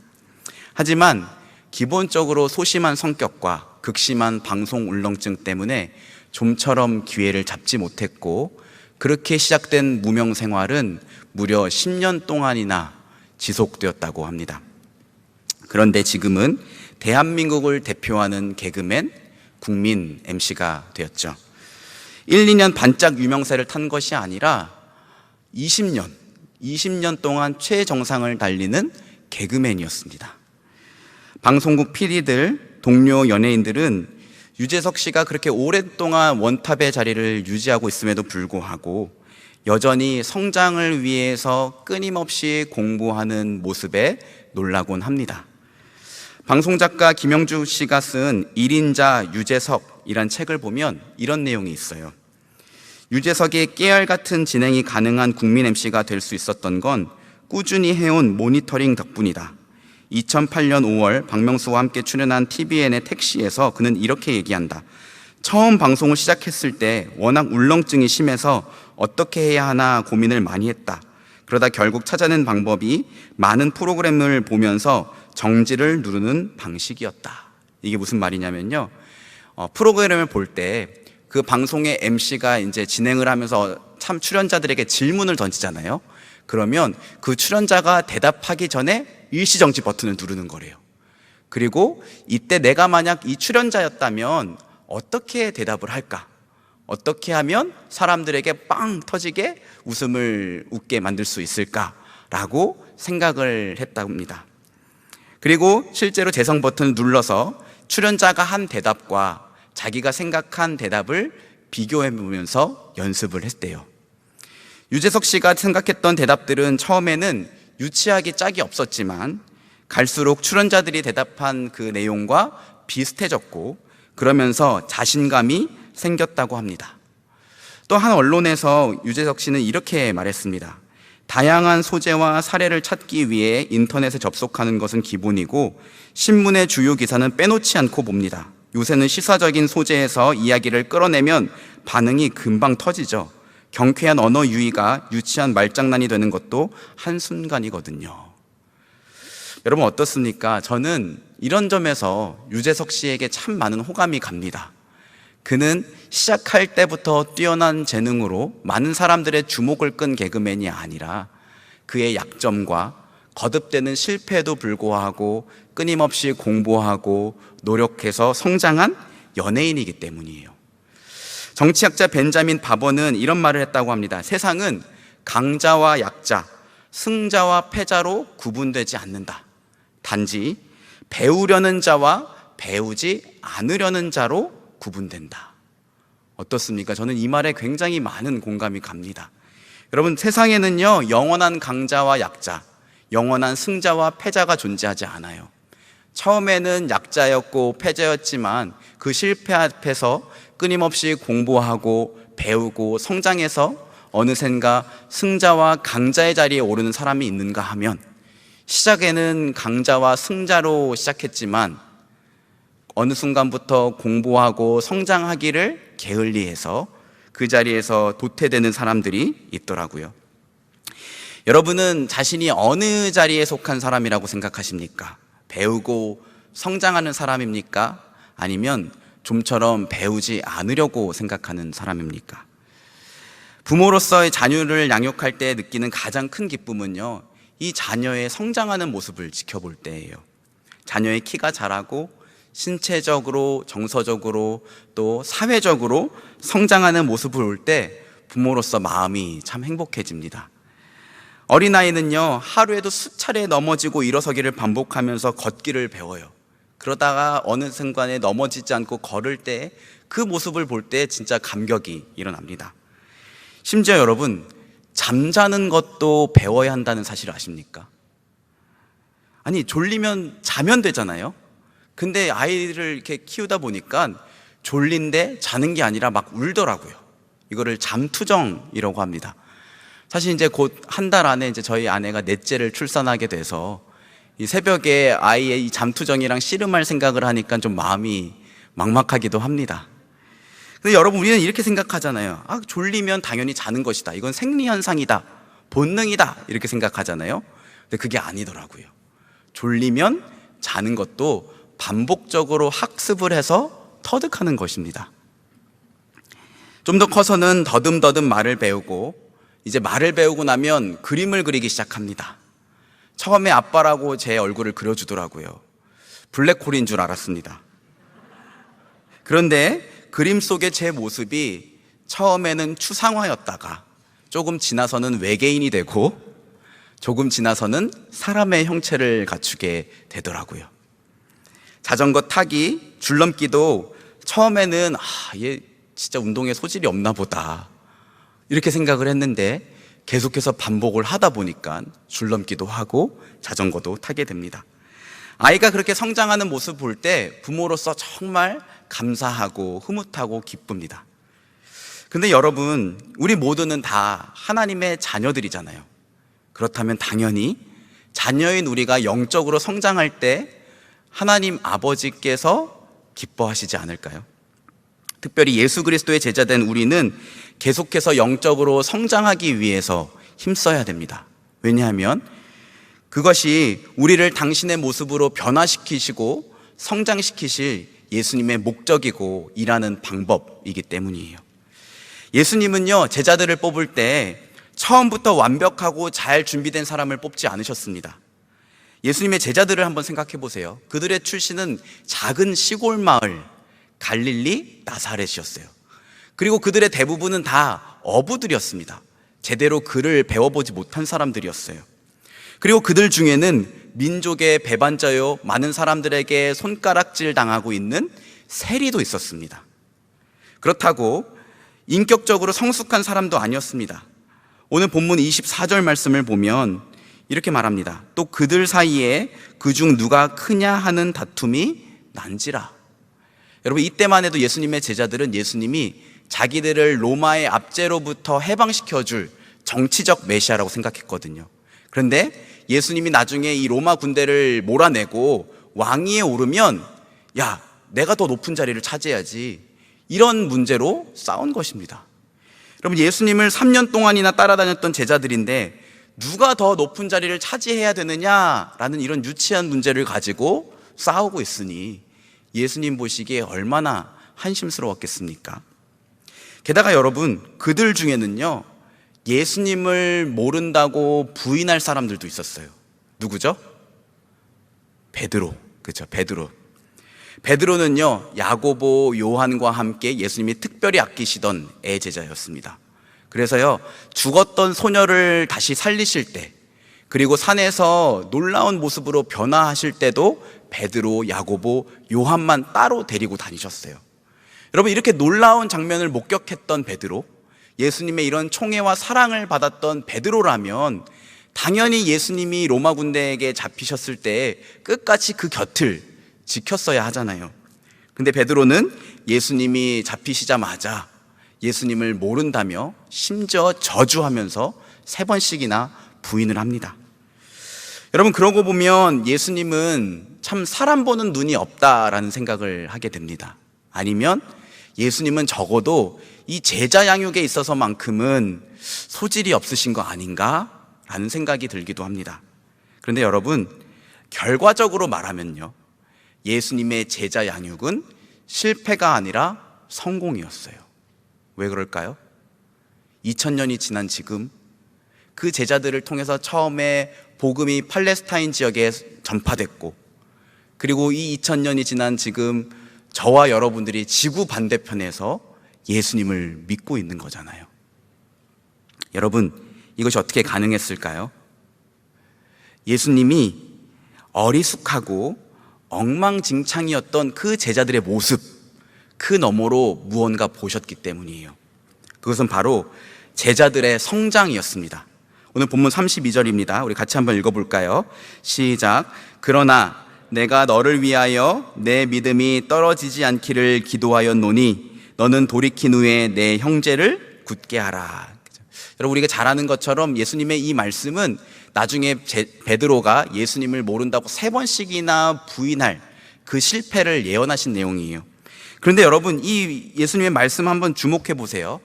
하지만 기본적으로 소심한 성격과 극심한 방송 울렁증 때문에 좀처럼 기회를 잡지 못했고 그렇게 시작된 무명 생활은 무려 10년 동안이나 지속되었다고 합니다. 그런데 지금은 대한민국을 대표하는 개그맨, 국민 MC가 되었죠. 1, 2년 반짝 유명세를 탄 것이 아니라 20년 동안 최정상을 달리는 개그맨이었습니다. 방송국 PD들, 동료 연예인들은 유재석 씨가 그렇게 오랫동안 원탑의 자리를 유지하고 있음에도 불구하고 여전히 성장을 위해서 끊임없이 공부하는 모습에 놀라곤 합니다. 방송작가 김영주 씨가 쓴 1인자 유재석이란 책을 보면 이런 내용이 있어요. 유재석의 깨알같은 진행이 가능한 국민 MC가 될 수 있었던 건 꾸준히 해온 모니터링 덕분이다. 2008년 5월 박명수와 함께 출연한 TVN의 택시에서 그는 이렇게 얘기한다. 처음 방송을 시작했을 때 워낙 울렁증이 심해서 어떻게 해야 하나 고민을 많이 했다. 그러다 결국 찾아낸 방법이 많은 프로그램을 보면서 정지를 누르는 방식이었다. 이게 무슨 말이냐면요. 프로그램을 볼 때 그 방송의 MC가 이제 진행을 하면서 참 출연자들에게 질문을 던지잖아요. 그러면 그 출연자가 대답하기 전에 일시정지 버튼을 누르는 거래요. 그리고 이때 내가 만약 이 출연자였다면 어떻게 대답을 할까? 어떻게 하면 사람들에게 빵 터지게 웃게 만들 수 있을까라고 생각을 했다고 합니다. 그리고 실제로 재생 버튼을 눌러서 출연자가 한 대답과 자기가 생각한 대답을 비교해보면서 연습을 했대요. 유재석 씨가 생각했던 대답들은 처음에는 유치하기 짝이 없었지만 갈수록 출연자들이 대답한 그 내용과 비슷해졌고 그러면서 자신감이 생겼다고 합니다. 또 한 언론에서 유재석 씨는 이렇게 말했습니다. 다양한 소재와 사례를 찾기 위해 인터넷에 접속하는 것은 기본이고 신문의 주요 기사는 빼놓지 않고 봅니다. 요새는 시사적인 소재에서 이야기를 끌어내면 반응이 금방 터지죠. 경쾌한 언어 유희가 유치한 말장난이 되는 것도 한순간이거든요. 여러분 어떻습니까? 저는 이런 점에서 유재석 씨에게 참 많은 호감이 갑니다. 그는 시작할 때부터 뛰어난 재능으로 많은 사람들의 주목을 끈 개그맨이 아니라 그의 약점과 거듭되는 실패에도 불구하고 끊임없이 공부하고 노력해서 성장한 연예인이기 때문이에요. 정치학자 벤자민 바버는 이런 말을 했다고 합니다. 세상은 강자와 약자, 승자와 패자로 구분되지 않는다. 단지 배우려는 자와 배우지 않으려는 자로 구분된다. 어떻습니까? 저는 이 말에 굉장히 많은 공감이 갑니다. 여러분, 세상에는요, 영원한 강자와 약자, 영원한 승자와 패자가 존재하지 않아요. 처음에는 약자였고 패자였지만 그 실패 앞에서 끊임없이 공부하고 배우고 성장해서 어느샌가 승자와 강자의 자리에 오르는 사람이 있는가 하면, 시작에는 강자와 승자로 시작했지만 어느 순간부터 공부하고 성장하기를 게을리해서 그 자리에서 도태되는 사람들이 있더라고요. 여러분은 자신이 어느 자리에 속한 사람이라고 생각하십니까? 배우고 성장하는 사람입니까? 아니면 좀처럼 배우지 않으려고 생각하는 사람입니까? 부모로서의 자녀를 양육할 때 느끼는 가장 큰 기쁨은요, 이 자녀의 성장하는 모습을 지켜볼 때예요. 자녀의 키가 자라고 신체적으로, 정서적으로, 또 사회적으로 성장하는 모습을 볼 때 부모로서 마음이 참 행복해집니다. 어린아이는요, 하루에도 수차례 넘어지고 일어서기를 반복하면서 걷기를 배워요. 그러다가 어느 순간에 넘어지지 않고 걸을 때 그 모습을 볼 때 진짜 감격이 일어납니다. 심지어 여러분, 잠자는 것도 배워야 한다는 사실을 아십니까? 아니, 졸리면 자면 되잖아요. 근데 아이를 이렇게 키우다 보니까 졸린데 자는 게 아니라 막 울더라고요. 이거를 잠투정이라고 합니다. 사실 이제 곧 한 달 안에 이제 저희 아내가 넷째를 출산하게 돼서 이 새벽에 아이의 이 잠투정이랑 씨름할 생각을 하니까 좀 마음이 막막하기도 합니다. 근데 여러분, 우리는 이렇게 생각하잖아요. 아, 졸리면 당연히 자는 것이다. 이건 생리현상이다. 본능이다. 이렇게 생각하잖아요. 근데 그게 아니더라고요. 졸리면 자는 것도 반복적으로 학습을 해서 터득하는 것입니다. 좀 더 커서는 더듬더듬 말을 배우고, 이제 말을 배우고 나면 그림을 그리기 시작합니다. 처음에 아빠라고 제 얼굴을 그려주더라고요. 블랙홀인 줄 알았습니다. 그런데 그림 속의 제 모습이 처음에는 추상화였다가 조금 지나서는 외계인이 되고 조금 지나서는 사람의 형체를 갖추게 되더라고요. 자전거 타기, 줄넘기도 처음에는 얘 진짜 운동에 소질이 없나 보다 이렇게 생각을 했는데 계속해서 반복을 하다 보니까 줄넘기도 하고 자전거도 타게 됩니다. 아이가 그렇게 성장하는 모습 볼 때 부모로서 정말 감사하고 흐뭇하고 기쁩니다. 근데 여러분, 우리 모두는 다 하나님의 자녀들이잖아요. 그렇다면 당연히 자녀인 우리가 영적으로 성장할 때 하나님 아버지께서 기뻐하시지 않을까요? 특별히 예수 그리스도의 제자된 우리는 계속해서 영적으로 성장하기 위해서 힘써야 됩니다. 왜냐하면 그것이 우리를 당신의 모습으로 변화시키시고 성장시키실 예수님의 목적이고 일하는 방법이기 때문이에요. 예수님은요, 제자들을 뽑을 때 처음부터 완벽하고 잘 준비된 사람을 뽑지 않으셨습니다. 예수님의 제자들을 한번 생각해 보세요. 그들의 출신은 작은 시골 마을 갈릴리 나사렛이었어요. 그리고 그들의 대부분은 다 어부들이었습니다. 제대로 글을 배워보지 못한 사람들이었어요. 그리고 그들 중에는 민족의 배반자요, 많은 사람들에게 손가락질 당하고 있는 세리도 있었습니다. 그렇다고 인격적으로 성숙한 사람도 아니었습니다. 오늘 본문 24절 말씀을 보면 이렇게 말합니다. 또 그들 사이에 그중 누가 크냐 하는 다툼이 난지라. 여러분, 이때만 해도 예수님의 제자들은 예수님이 자기들을 로마의 압제로부터 해방시켜줄 정치적 메시아라고 생각했거든요. 그런데 예수님이 나중에 이 로마 군대를 몰아내고 왕위에 오르면, 야, 내가 더 높은 자리를 차지해야지. 이런 문제로 싸운 것입니다. 여러분, 예수님을 3년 동안이나 따라다녔던 제자들인데 누가 더 높은 자리를 차지해야 되느냐라는 이런 유치한 문제를 가지고 싸우고 있으니 예수님 보시기에 얼마나 한심스러웠겠습니까? 게다가 여러분, 그들 중에는요, 예수님을 모른다고 부인할 사람들도 있었어요. 누구죠? 베드로. 그렇죠, 베드로. 베드로는요, 야고보, 요한과 함께 예수님이 특별히 아끼시던 애제자였습니다. 그래서요, 죽었던 소녀를 다시 살리실 때, 그리고 산에서 놀라운 모습으로 변화하실 때도 베드로, 야고보, 요한만 따로 데리고 다니셨어요. 여러분, 이렇게 놀라운 장면을 목격했던 베드로, 예수님의 이런 총애와 사랑을 받았던 베드로라면 당연히 예수님이 로마 군대에게 잡히셨을 때 끝까지 그 곁을 지켰어야 하잖아요. 근데 베드로는 예수님이 잡히시자마자 예수님을 모른다며 심지어 저주하면서 3번씩이나 부인을 합니다. 여러분, 그러고 보면 예수님은 참 사람 보는 눈이 없다라는 생각을 하게 됩니다. 아니면 예수님은 적어도 이 제자 양육에 있어서만큼은 소질이 없으신 거 아닌가라는 생각이 들기도 합니다. 그런데 여러분, 결과적으로 말하면요, 예수님의 제자 양육은 실패가 아니라 성공이었어요. 왜 그럴까요? 2000년이 지난 지금 그 제자들을 통해서 처음에 복음이 팔레스타인 지역에 전파됐고, 그리고 이 2000년이 지난 지금 저와 여러분들이 지구 반대편에서 예수님을 믿고 있는 거잖아요. 여러분, 이것이 어떻게 가능했을까요? 예수님이 어리숙하고 엉망진창이었던 그 제자들의 모습, 그 너머로 무언가 보셨기 때문이에요. 그것은 바로 제자들의 성장이었습니다. 오늘 본문 32절입니다. 우리 같이 한번 읽어볼까요? 시작. 그러나 내가 너를 위하여 내 믿음이 떨어지지 않기를 기도하였노니 너는 돌이킨 후에 내 형제를 굳게 하라. 여러분, 우리가 잘 아는 것처럼 예수님의 이 말씀은 나중에 베드로가 예수님을 모른다고 3번씩이나 부인할 그 실패를 예언하신 내용이에요. 그런데 여러분, 이 예수님의 말씀 한번 주목해 보세요.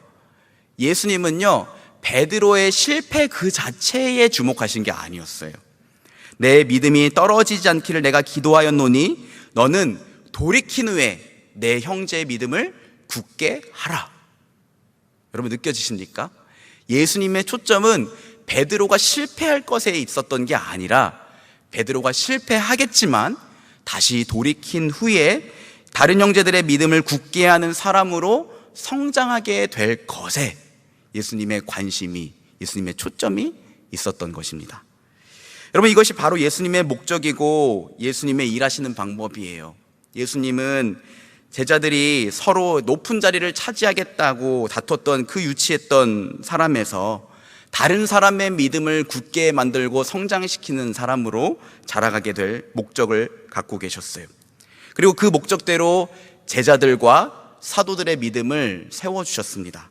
예수님은요, 베드로의 실패 그 자체에 주목하신 게 아니었어요. 내 믿음이 떨어지지 않기를 내가 기도하였노니 너는 돌이킨 후에 내 형제의 믿음을 굳게 하라. 여러분, 느껴지십니까? 예수님의 초점은 베드로가 실패할 것에 있었던 게 아니라 베드로가 실패하겠지만 다시 돌이킨 후에 다른 형제들의 믿음을 굳게 하는 사람으로 성장하게 될 것에 예수님의 관심이, 예수님의 초점이 있었던 것입니다. 여러분, 이것이 바로 예수님의 목적이고 예수님의 일하시는 방법이에요. 예수님은 제자들이 서로 높은 자리를 차지하겠다고 다퉜던 그 유치했던 사람에서 다른 사람의 믿음을 굳게 만들고 성장시키는 사람으로 자라가게 될 목적을 갖고 계셨어요. 그리고 그 목적대로 제자들과 사도들의 믿음을 세워주셨습니다.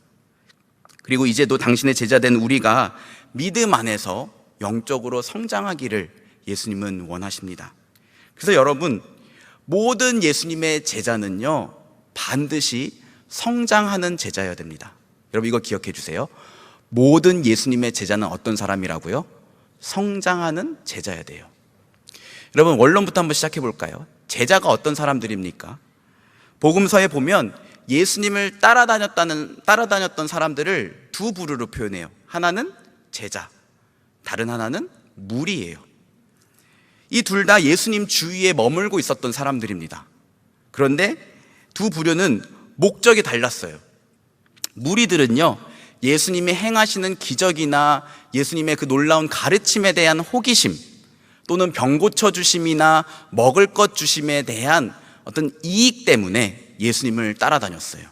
그리고 이제도 당신의 제자된 우리가 믿음 안에서 영적으로 성장하기를 예수님은 원하십니다. 그래서 여러분, 모든 예수님의 제자는요, 반드시 성장하는 제자여야 됩니다. 여러분, 이거 기억해 주세요. 모든 예수님의 제자는 어떤 사람이라고요? 성장하는 제자여야 돼요. 여러분, 원론부터 한번 시작해 볼까요? 제자가 어떤 사람들입니까? 복음서에 보면 예수님을 따라다녔던 사람들을 두 부류로 표현해요. 하나는 제자, 다른 하나는 무리예요. 이 둘 다 예수님 주위에 머물고 있었던 사람들입니다. 그런데 두 부류는 목적이 달랐어요. 무리들은요, 예수님이 행하시는 기적이나 예수님의 그 놀라운 가르침에 대한 호기심, 또는 병 고쳐주심이나 먹을 것 주심에 대한 어떤 이익 때문에 예수님을 따라다녔어요.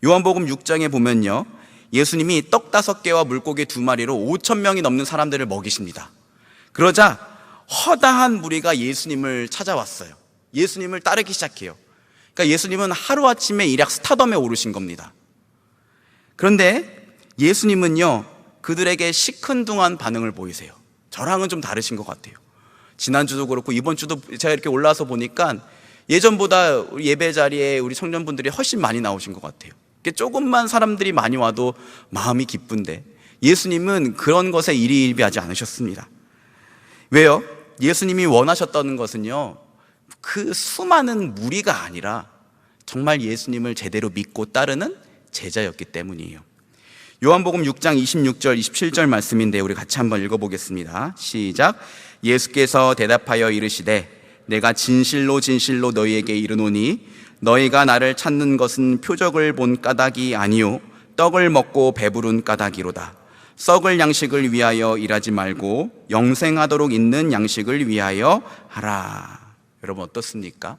요한복음 6장에 보면요, 예수님이 떡 5개와 물고기 2마리로 5,000명이 넘는 사람들을 먹이십니다. 그러자 허다한 무리가 예수님을 찾아왔어요. 예수님을 따르기 시작해요. 그러니까 예수님은 하루아침에 일약 스타덤에 오르신 겁니다. 그런데 예수님은요, 그들에게 시큰둥한 반응을 보이세요. 저랑은 좀 다르신 것 같아요. 지난주도 그렇고 이번 주도 제가 이렇게 올라와서 보니까 예전보다 우리 예배 자리에 우리 청년분들이 훨씬 많이 나오신 것 같아요. 조금만 사람들이 많이 와도 마음이 기쁜데 예수님은 그런 것에 일희일비하지 않으셨습니다. 왜요? 예수님이 원하셨던 것은요, 그 수많은 무리가 아니라 정말 예수님을 제대로 믿고 따르는 제자였기 때문이에요. 요한복음 6장 26절 27절 말씀인데 우리 같이 한번 읽어보겠습니다. 시작. 예수께서 대답하여 이르시되 내가 진실로 진실로 너희에게 이르노니 너희가 나를 찾는 것은 표적을 본 까닭이 아니요 떡을 먹고 배부른 까닭이로다. 썩을 양식을 위하여 일하지 말고 영생하도록 있는 양식을 위하여 하라. 여러분 어떻습니까?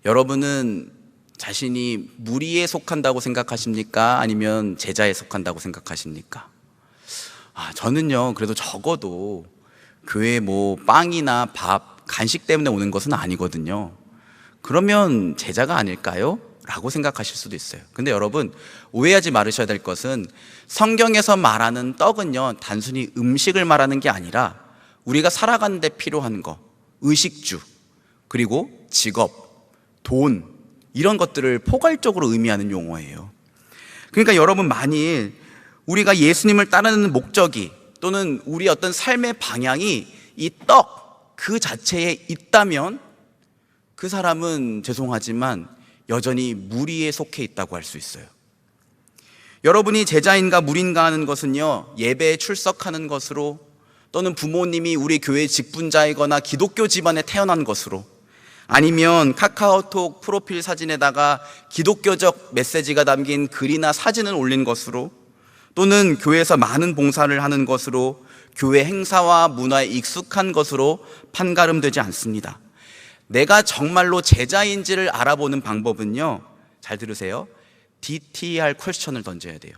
여러분은 자신이 무리에 속한다고 생각하십니까? 아니면 제자에 속한다고 생각하십니까? 저는요, 그래도 적어도 교회에 뭐 빵이나 밥, 간식 때문에 오는 것은 아니거든요. 그러면 제자가 아닐까요? 라고 생각하실 수도 있어요. 근데 여러분, 오해하지 말으셔야 될 것은 성경에서 말하는 떡은요, 단순히 음식을 말하는 게 아니라 우리가 살아가는 데 필요한 거, 의식주, 그리고 직업, 돈, 이런 것들을 포괄적으로 의미하는 용어예요. 그러니까 여러분, 만일 우리가 예수님을 따르는 목적이 또는 우리 어떤 삶의 방향이 이 떡 그 자체에 있다면 그 사람은 죄송하지만 여전히 무리에 속해 있다고 할 수 있어요. 여러분이 제자인가 무리인가 하는 것은요, 예배에 출석하는 것으로 또는 부모님이 우리 교회 직분자이거나 기독교 집안에 태어난 것으로 아니면 카카오톡 프로필 사진에다가 기독교적 메시지가 담긴 글이나 사진을 올린 것으로 또는 교회에서 많은 봉사를 하는 것으로 교회 행사와 문화에 익숙한 것으로 판가름되지 않습니다. 내가 정말로 제자인지를 알아보는 방법은요, 잘 들으세요. DTR 퀘스천을 던져야 돼요.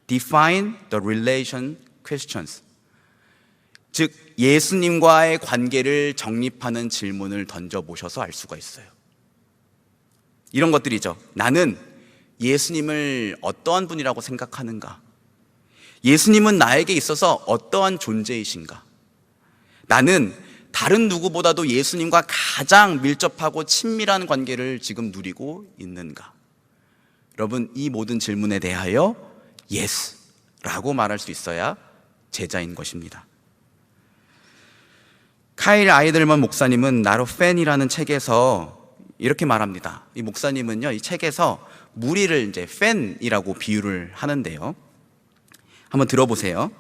Define the relation questions. 즉 예수님과의 관계를 정립하는 질문을 던져보셔서 알 수가 있어요. 이런 것들이죠. 나는 예수님을 어떠한 분이라고 생각하는가? 예수님은 나에게 있어서 어떠한 존재이신가? 나는 다른 누구보다도 예수님과 가장 밀접하고 친밀한 관계를 지금 누리고 있는가? 여러분, 이 모든 질문에 대하여 yes 라고 말할 수 있어야 제자인 것입니다. 카일 아이들먼 목사님은 나로 팬이라는 책에서 이렇게 말합니다. 이 목사님은요, 이 책에서 무리를 이제 팬이라고 비유를 하는데요. 한번 들어보세요.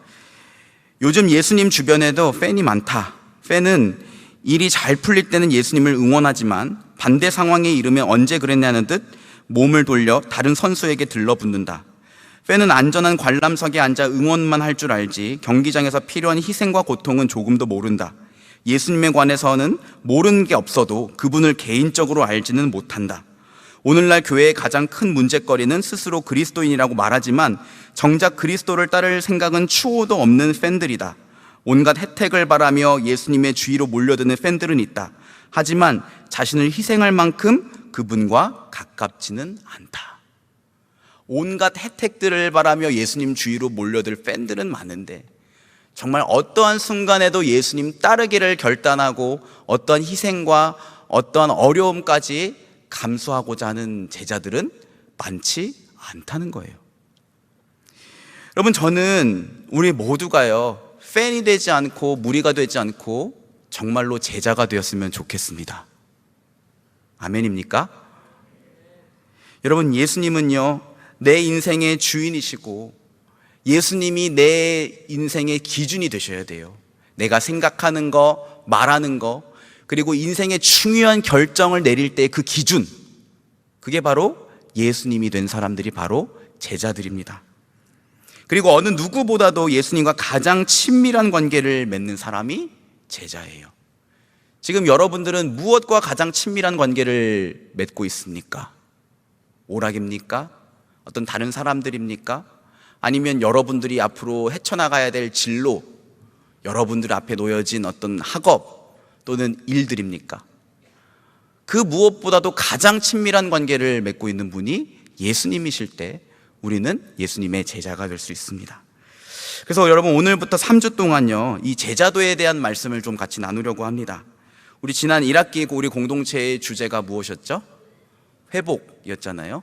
요즘 예수님 주변에도 팬이 많다. 팬은 일이 잘 풀릴 때는 예수님을 응원하지만 반대 상황에 이르면 언제 그랬냐는 듯 몸을 돌려 다른 선수에게 들러붙는다. 팬은 안전한 관람석에 앉아 응원만 할 줄 알지 경기장에서 필요한 희생과 고통은 조금도 모른다. 예수님에 관해서는 모르는 게 없어도 그분을 개인적으로 알지는 못한다. 오늘날 교회의 가장 큰 문제거리는 스스로 그리스도인이라고 말하지만 정작 그리스도를 따를 생각은 추호도 없는 팬들이다. 온갖 혜택을 바라며 예수님의 주위로 몰려드는 팬들은 있다. 하지만 자신을 희생할 만큼 그분과 가깝지는 않다. 온갖 혜택들을 바라며 예수님 주위로 몰려들 팬들은 많은데 정말 어떠한 순간에도 예수님 따르기를 결단하고 어떠한 희생과 어떠한 어려움까지 감수하고자 하는 제자들은 많지 않다는 거예요. 여러분, 저는 우리 모두가요, 팬이 되지 않고 무리가 되지 않고 정말로 제자가 되었으면 좋겠습니다. 아멘입니까? 여러분, 예수님은요, 내 인생의 주인이시고 예수님이 내 인생의 기준이 되셔야 돼요. 내가 생각하는 거, 말하는 거, 그리고 인생의 중요한 결정을 내릴 때 그 기준, 그게 바로 예수님이 된 사람들이 바로 제자들입니다. 그리고 어느 누구보다도 예수님과 가장 친밀한 관계를 맺는 사람이 제자예요. 지금 여러분들은 무엇과 가장 친밀한 관계를 맺고 있습니까? 오락입니까? 어떤 다른 사람들입니까? 아니면 여러분들이 앞으로 헤쳐나가야 될 진로, 여러분들 앞에 놓여진 어떤 학업 또는 일들입니까? 그 무엇보다도 가장 친밀한 관계를 맺고 있는 분이 예수님이실 때 우리는 예수님의 제자가 될 수 있습니다. 그래서 여러분, 오늘부터 3주 동안요, 이 제자도에 대한 말씀을 좀 같이 나누려고 합니다. 우리 지난 1학기 우리 공동체의 주제가 무엇이었죠? 회복이었잖아요.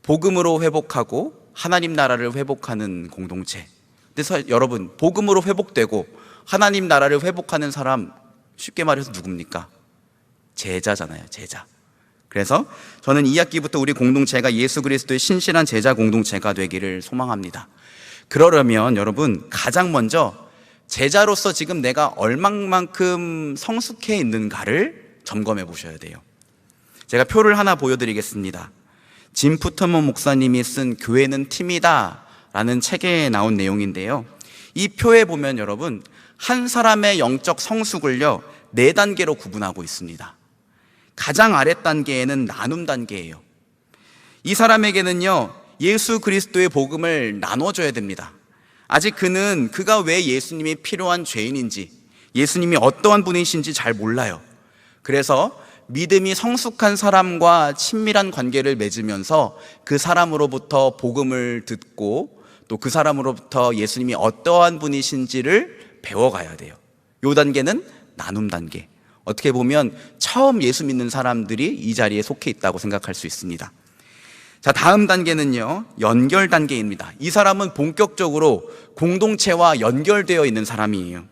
복음으로 회복하고 하나님 나라를 회복하는 공동체. 그래서 여러분, 복음으로 회복되고 하나님 나라를 회복하는 사람, 쉽게 말해서 누굽니까? 제자잖아요, 제자. 그래서 저는 2학기부터 우리 공동체가 예수 그리스도의 신실한 제자 공동체가 되기를 소망합니다. 그러려면 여러분, 가장 먼저 제자로서 지금 내가 얼마만큼 성숙해 있는가를 점검해 보셔야 돼요. 제가 표를 하나 보여드리겠습니다. 짐 푸터먼 목사님이 쓴 교회는 팀이다 라는 책에 나온 내용인데요, 이 표에 보면 여러분, 한 사람의 영적 성숙을요 4단계로 구분하고 있습니다. 가장 아래 단계에는 나눔 단계예요. 이 사람에게는요 예수 그리스도의 복음을 나눠줘야 됩니다. 아직 그가 왜 예수님이 필요한 죄인인지, 예수님이 어떠한 분이신지 잘 몰라요. 그래서 믿음이 성숙한 사람과 친밀한 관계를 맺으면서 그 사람으로부터 복음을 듣고 또 그 사람으로부터 예수님이 어떠한 분이신지를 배워가야 돼요. 이 단계는 나눔 단계. 어떻게 보면 처음 예수 믿는 사람들이 이 자리에 속해 있다고 생각할 수 있습니다. 자, 다음 단계는요 연결 단계입니다. 이 사람은 본격적으로 공동체와 연결되어 있는 사람이에요.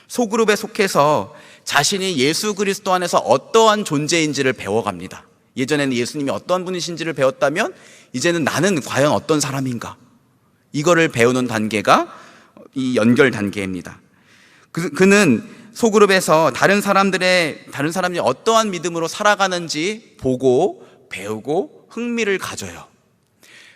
소그룹에 속해서 자신이 예수 그리스도 안에서 어떠한 존재인지를 배워갑니다. 예전에는 예수님이 어떠한 분이신지를 배웠다면 이제는 나는 과연 어떤 사람인가, 이거를 배우는 단계가 이 연결 단계입니다. 그는 소그룹에서 다른 사람들이 어떠한 믿음으로 살아가는지 보고 배우고 흥미를 가져요.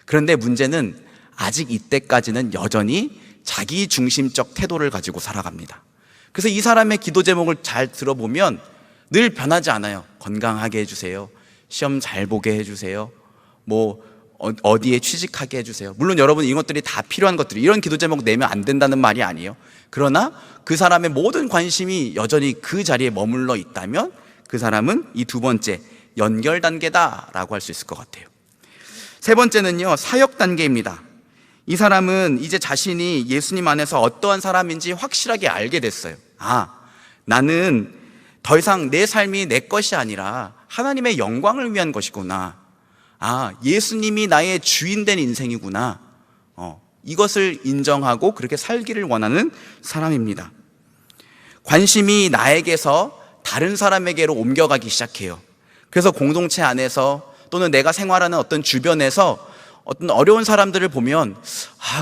그런데 문제는 아직 이때까지는 여전히 자기 중심적 태도를 가지고 살아갑니다. 그래서 이 사람의 기도 제목을 잘 들어보면 늘 변하지 않아요. 건강하게 해주세요, 시험 잘 보게 해주세요, 어디에 취직하게 해주세요. 물론 여러분 이것들이 다 필요한 것들이, 이런 기도 제목 내면 안 된다는 말이 아니에요. 그러나 그 사람의 모든 관심이 여전히 그 자리에 머물러 있다면 그 사람은 이 두 번째 연결 단계다라고 할 수 있을 것 같아요. 세 번째는요 사역 단계입니다. 이 사람은 이제 자신이 예수님 안에서 어떠한 사람인지 확실하게 알게 됐어요. 나는 더 이상 내 삶이 내 것이 아니라 하나님의 영광을 위한 것이구나. 예수님이 나의 주인 된 인생이구나. 이것을 인정하고 그렇게 살기를 원하는 사람입니다. 관심이 나에게서 다른 사람에게로 옮겨가기 시작해요. 그래서 공동체 안에서 또는 내가 생활하는 어떤 주변에서 어떤 어려운 사람들을 보면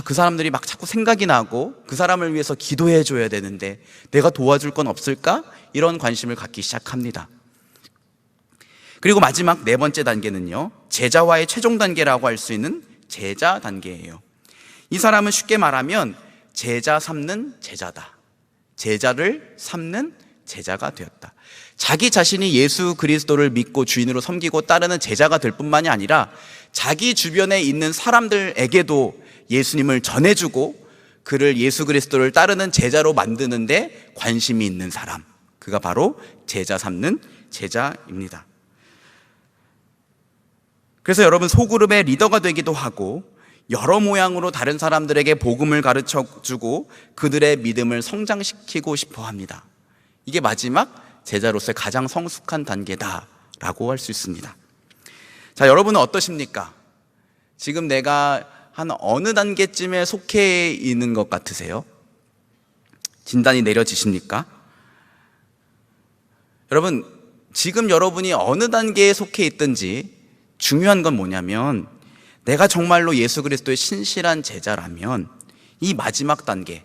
그 사람들이 막 자꾸 생각이 나고 그 사람을 위해서 기도해 줘야 되는데 내가 도와줄 건 없을까? 이런 관심을 갖기 시작합니다. 그리고 마지막 네 번째 단계는요 제자와의 최종 단계라고 할 수 있는 제자 단계예요. 이 사람은 쉽게 말하면 제자 삼는 제자다. 제자를 삼는 제자가 되었다. 자기 자신이 예수 그리스도를 믿고 주인으로 섬기고 따르는 제자가 될 뿐만이 아니라 자기 주변에 있는 사람들에게도 예수님을 전해주고 그를 예수 그리스도를 따르는 제자로 만드는데 관심이 있는 사람, 그가 바로 제자 삼는 제자입니다. 그래서 여러분, 소그룹의 리더가 되기도 하고 여러 모양으로 다른 사람들에게 복음을 가르쳐주고 그들의 믿음을 성장시키고 싶어 합니다. 이게 마지막 제자로서의 가장 성숙한 단계다라고 할 수 있습니다. 자, 여러분은 어떠십니까? 지금 내가 한 어느 단계쯤에 속해 있는 것 같으세요? 진단이 내려지십니까? 여러분, 지금 여러분이 어느 단계에 속해 있든지 중요한 건 뭐냐면, 내가 정말로 예수 그리스도의 신실한 제자라면 이 마지막 단계,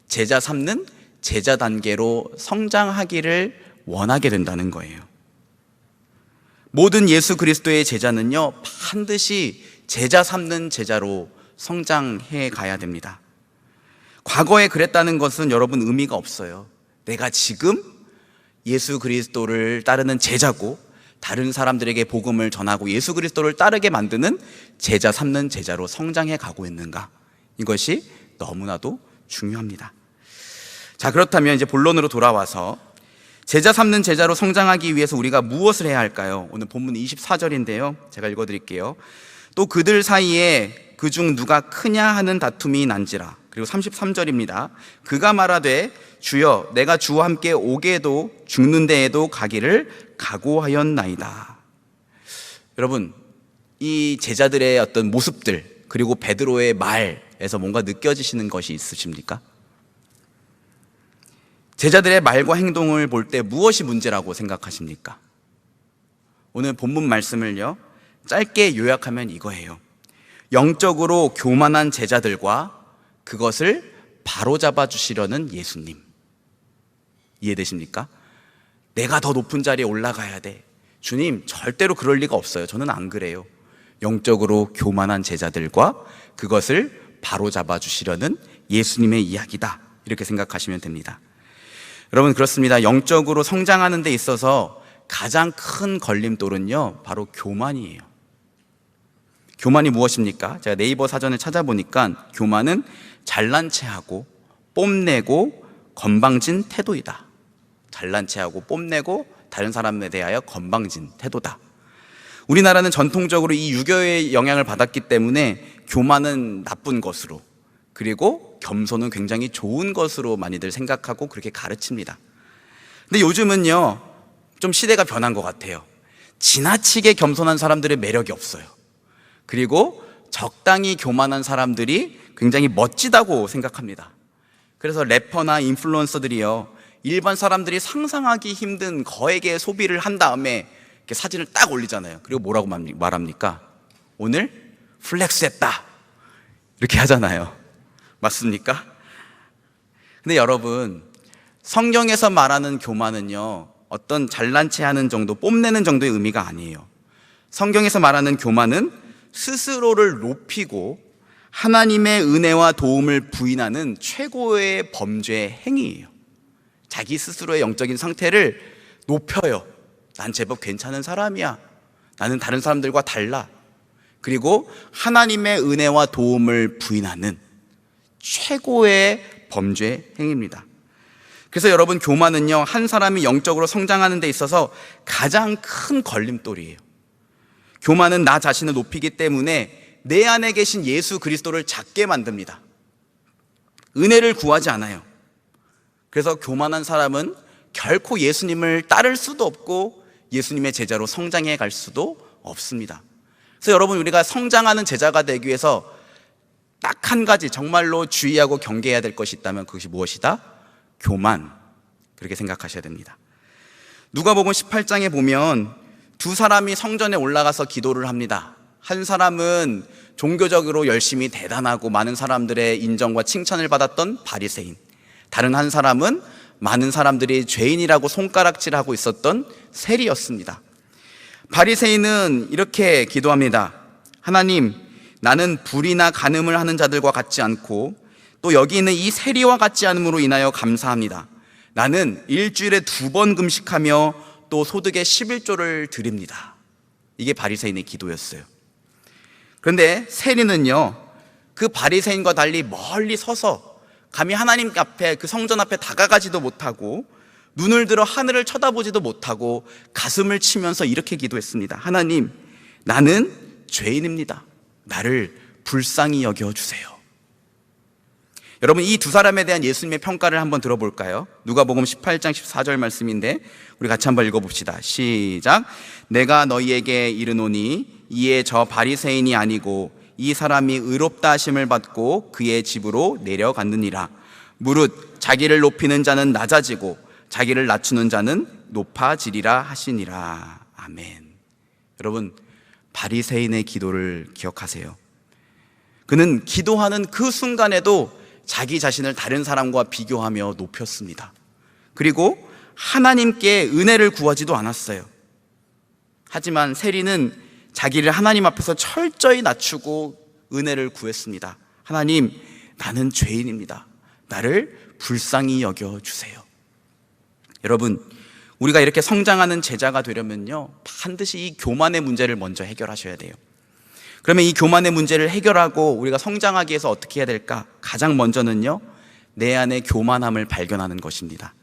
제자 삼는 제자 단계로 성장하기를 원하게 된다는 거예요. 모든 예수 그리스도의 제자는요 반드시 제자 삼는 제자로 성장해 가야 됩니다. 과거에 그랬다는 것은 여러분 의미가 없어요. 내가 지금 예수 그리스도를 따르는 제자고 다른 사람들에게 복음을 전하고 예수 그리스도를 따르게 만드는 제자 삼는 제자로 성장해 가고 있는가, 이것이 너무나도 중요합니다. 자, 그렇다면 이제 본론으로 돌아와서 제자 삼는 제자로 성장하기 위해서 우리가 무엇을 해야 할까요? 오늘 본문 24절인데요 제가 읽어드릴게요. 또 그들 사이에 그중 누가 크냐 하는 다툼이 난지라. 그리고 33절입니다. 그가 말하되 주여 내가 주와 함께 오게도 죽는 데에도 가기를 각오하였나이다. 여러분, 이 제자들의 어떤 모습들 그리고 베드로의 말에서 뭔가 느껴지시는 것이 있으십니까? 제자들의 말과 행동을 볼 때 무엇이 문제라고 생각하십니까? 오늘 본문 말씀을요, 짧게 요약하면 이거예요. 영적으로 교만한 제자들과 그것을 바로잡아 주시려는 예수님. 이해되십니까? 내가 더 높은 자리에 올라가야 돼. 주님, 절대로 그럴 리가 없어요. 저는 안 그래요. 영적으로 교만한 제자들과 그것을 바로잡아 주시려는 예수님의 이야기다. 이렇게 생각하시면 됩니다. 여러분, 그렇습니다. 영적으로 성장하는 데 있어서 가장 큰 걸림돌은요, 바로 교만이에요. 교만이 무엇입니까? 제가 네이버 사전을 찾아보니까 교만은 잘난 체하고 뽐내고 건방진 태도이다. 잘난 체하고 뽐내고 다른 사람에 대하여 건방진 태도다. 우리나라는 전통적으로 이 유교의 영향을 받았기 때문에 교만은 나쁜 것으로, 그리고 겸손은 굉장히 좋은 것으로 많이들 생각하고 그렇게 가르칩니다. 근데 요즘은요, 좀 시대가 변한 것 같아요. 지나치게 겸손한 사람들의 매력이 없어요. 그리고 적당히 교만한 사람들이 굉장히 멋지다고 생각합니다. 그래서 래퍼나 인플루언서들이요, 일반 사람들이 상상하기 힘든 거액의 소비를 한 다음에 이렇게 사진을 딱 올리잖아요. 그리고 뭐라고 말합니까? 오늘 플렉스 했다, 이렇게 하잖아요. 맞습니까? 근데 여러분, 성경에서 말하는 교만은요, 어떤 잘난 체 하는 정도, 뽐내는 정도의 의미가 아니에요. 성경에서 말하는 교만은 스스로를 높이고 하나님의 은혜와 도움을 부인하는 최고의 범죄 행위예요. 자기 스스로의 영적인 상태를 높여요. 난 제법 괜찮은 사람이야. 나는 다른 사람들과 달라. 그리고 하나님의 은혜와 도움을 부인하는 최고의 범죄 행위입니다. 그래서 여러분, 교만은요, 한 사람이 영적으로 성장하는 데 있어서 가장 큰 걸림돌이에요. 교만은 나 자신을 높이기 때문에 내 안에 계신 예수 그리스도를 작게 만듭니다. 은혜를 구하지 않아요. 그래서 교만한 사람은 결코 예수님을 따를 수도 없고 예수님의 제자로 성장해 갈 수도 없습니다. 그래서 여러분, 우리가 성장하는 제자가 되기 위해서 딱 한 가지 정말로 주의하고 경계해야 될 것이 있다면 그것이 무엇이다? 교만. 그렇게 생각하셔야 됩니다. 누가복음 18장에 보면 두 사람이 성전에 올라가서 기도를 합니다. 한 사람은 종교적으로 열심히 대단하고 많은 사람들의 인정과 칭찬을 받았던 바리새인, 다른 한 사람은 많은 사람들이 죄인이라고 손가락질하고 있었던 세리였습니다. 바리새인은 이렇게 기도합니다. 하나님, 나는 불의나 간음을 하는 자들과 같지 않고 또 여기 있는 이 세리와 같지 않음으로 인하여 감사합니다. 나는 일주일에 2번 금식하며 또 소득의 11조를 드립니다. 이게 바리새인의 기도였어요. 그런데 세리는요, 그 바리새인과 달리 멀리 서서 감히 하나님 앞에, 그 성전 앞에 다가가지도 못하고 눈을 들어 하늘을 쳐다보지도 못하고 가슴을 치면서 이렇게 기도했습니다. 하나님, 나는 죄인입니다. 나를 불쌍히 여겨주세요. 여러분, 이 두 사람에 대한 예수님의 평가를 한번 들어볼까요? 누가복음 18장 14절 말씀인데 우리 같이 한번 읽어봅시다. 시작. 내가 너희에게 이르노니 이에 저 바리새인이 아니고 이 사람이 의롭다 하심을 받고 그의 집으로 내려갔느니라. 무릇 자기를 높이는 자는 낮아지고 자기를 낮추는 자는 높아지리라 하시니라. 아멘. 여러분, 바리새인의 기도를 기억하세요. 그는 기도하는 그 순간에도 자기 자신을 다른 사람과 비교하며 높였습니다. 그리고 하나님께 은혜를 구하지도 않았어요. 하지만 세리는 자기를 하나님 앞에서 철저히 낮추고 은혜를 구했습니다. 하나님, 나는 죄인입니다. 나를 불쌍히 여겨주세요. 여러분, 우리가 이렇게 성장하는 제자가 되려면요, 반드시 이 교만의 문제를 먼저 해결하셔야 돼요. 그러면 이 교만의 문제를 해결하고 우리가 성장하기 위해서 어떻게 해야 될까? 가장 먼저는요, 내 안에 교만함을 발견하는 것입니다.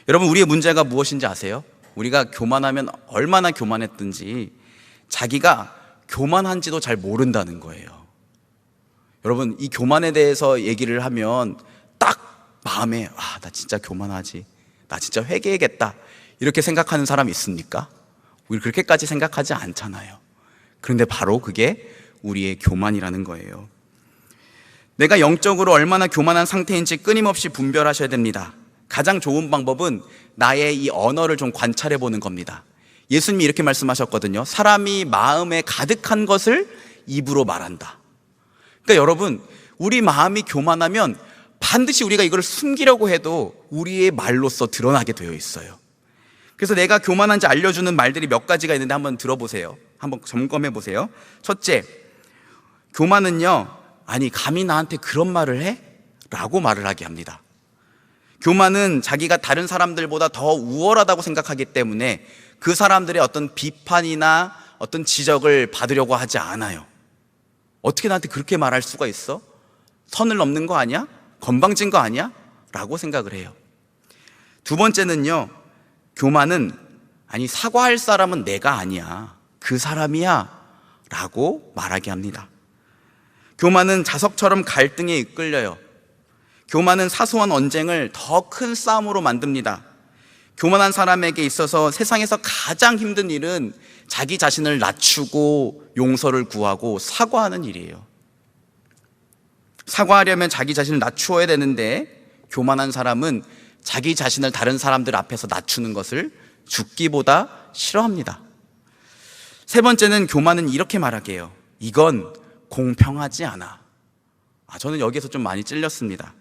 여러분, 우리의 문제가 무엇인지 아세요? 우리가 교만하면 얼마나 교만했든지 자기가 교만한지도 잘 모른다는 거예요. 여러분, 이 교만에 대해서 얘기를 하면 딱 마음에 나 진짜 교만하지, 나 진짜 회개해야겠다 이렇게 생각하는 사람 있습니까? 우리 그렇게까지 생각하지 않잖아요. 그런데 바로 그게 우리의 교만이라는 거예요. 내가 영적으로 얼마나 교만한 상태인지 끊임없이 분별하셔야 됩니다. 가장 좋은 방법은 나의 이 언어를 좀 관찰해 보는 겁니다. 예수님이 이렇게 말씀하셨거든요. 사람이 마음에 가득한 것을 입으로 말한다. 그러니까 여러분, 우리 마음이 교만하면 반드시 우리가 이걸 숨기려고 해도 우리의 말로써 드러나게 되어 있어요. 그래서 내가 교만한지 알려주는 말들이 몇 가지가 있는데 한번 들어보세요. 한번 점검해 보세요. 첫째, 교만은요, 아니 감히 나한테 그런 말을 해? 라고 말을 하게 합니다. 교만은 자기가 다른 사람들보다 더 우월하다고 생각하기 때문에 그 사람들의 어떤 비판이나 어떤 지적을 받으려고 하지 않아요. 어떻게 나한테 그렇게 말할 수가 있어? 선을 넘는 거 아니야? 건방진 거 아니야? 라고 생각을 해요. 두 번째는요, 교만은 아니 사과할 사람은 내가 아니야, 그 사람이야 라고 말하게 합니다. 교만은 자석처럼 갈등에 이끌려요. 교만은 사소한 언쟁을 더 큰 싸움으로 만듭니다. 교만한 사람에게 있어서 세상에서 가장 힘든 일은 자기 자신을 낮추고 용서를 구하고 사과하는 일이에요. 사과하려면 자기 자신을 낮추어야 되는데 교만한 사람은 자기 자신을 다른 사람들 앞에서 낮추는 것을 죽기보다 싫어합니다. 세 번째는 교만은 이렇게 말하게 해요. 이건 공평하지 않아. 저는 여기에서 좀 많이 찔렸습니다.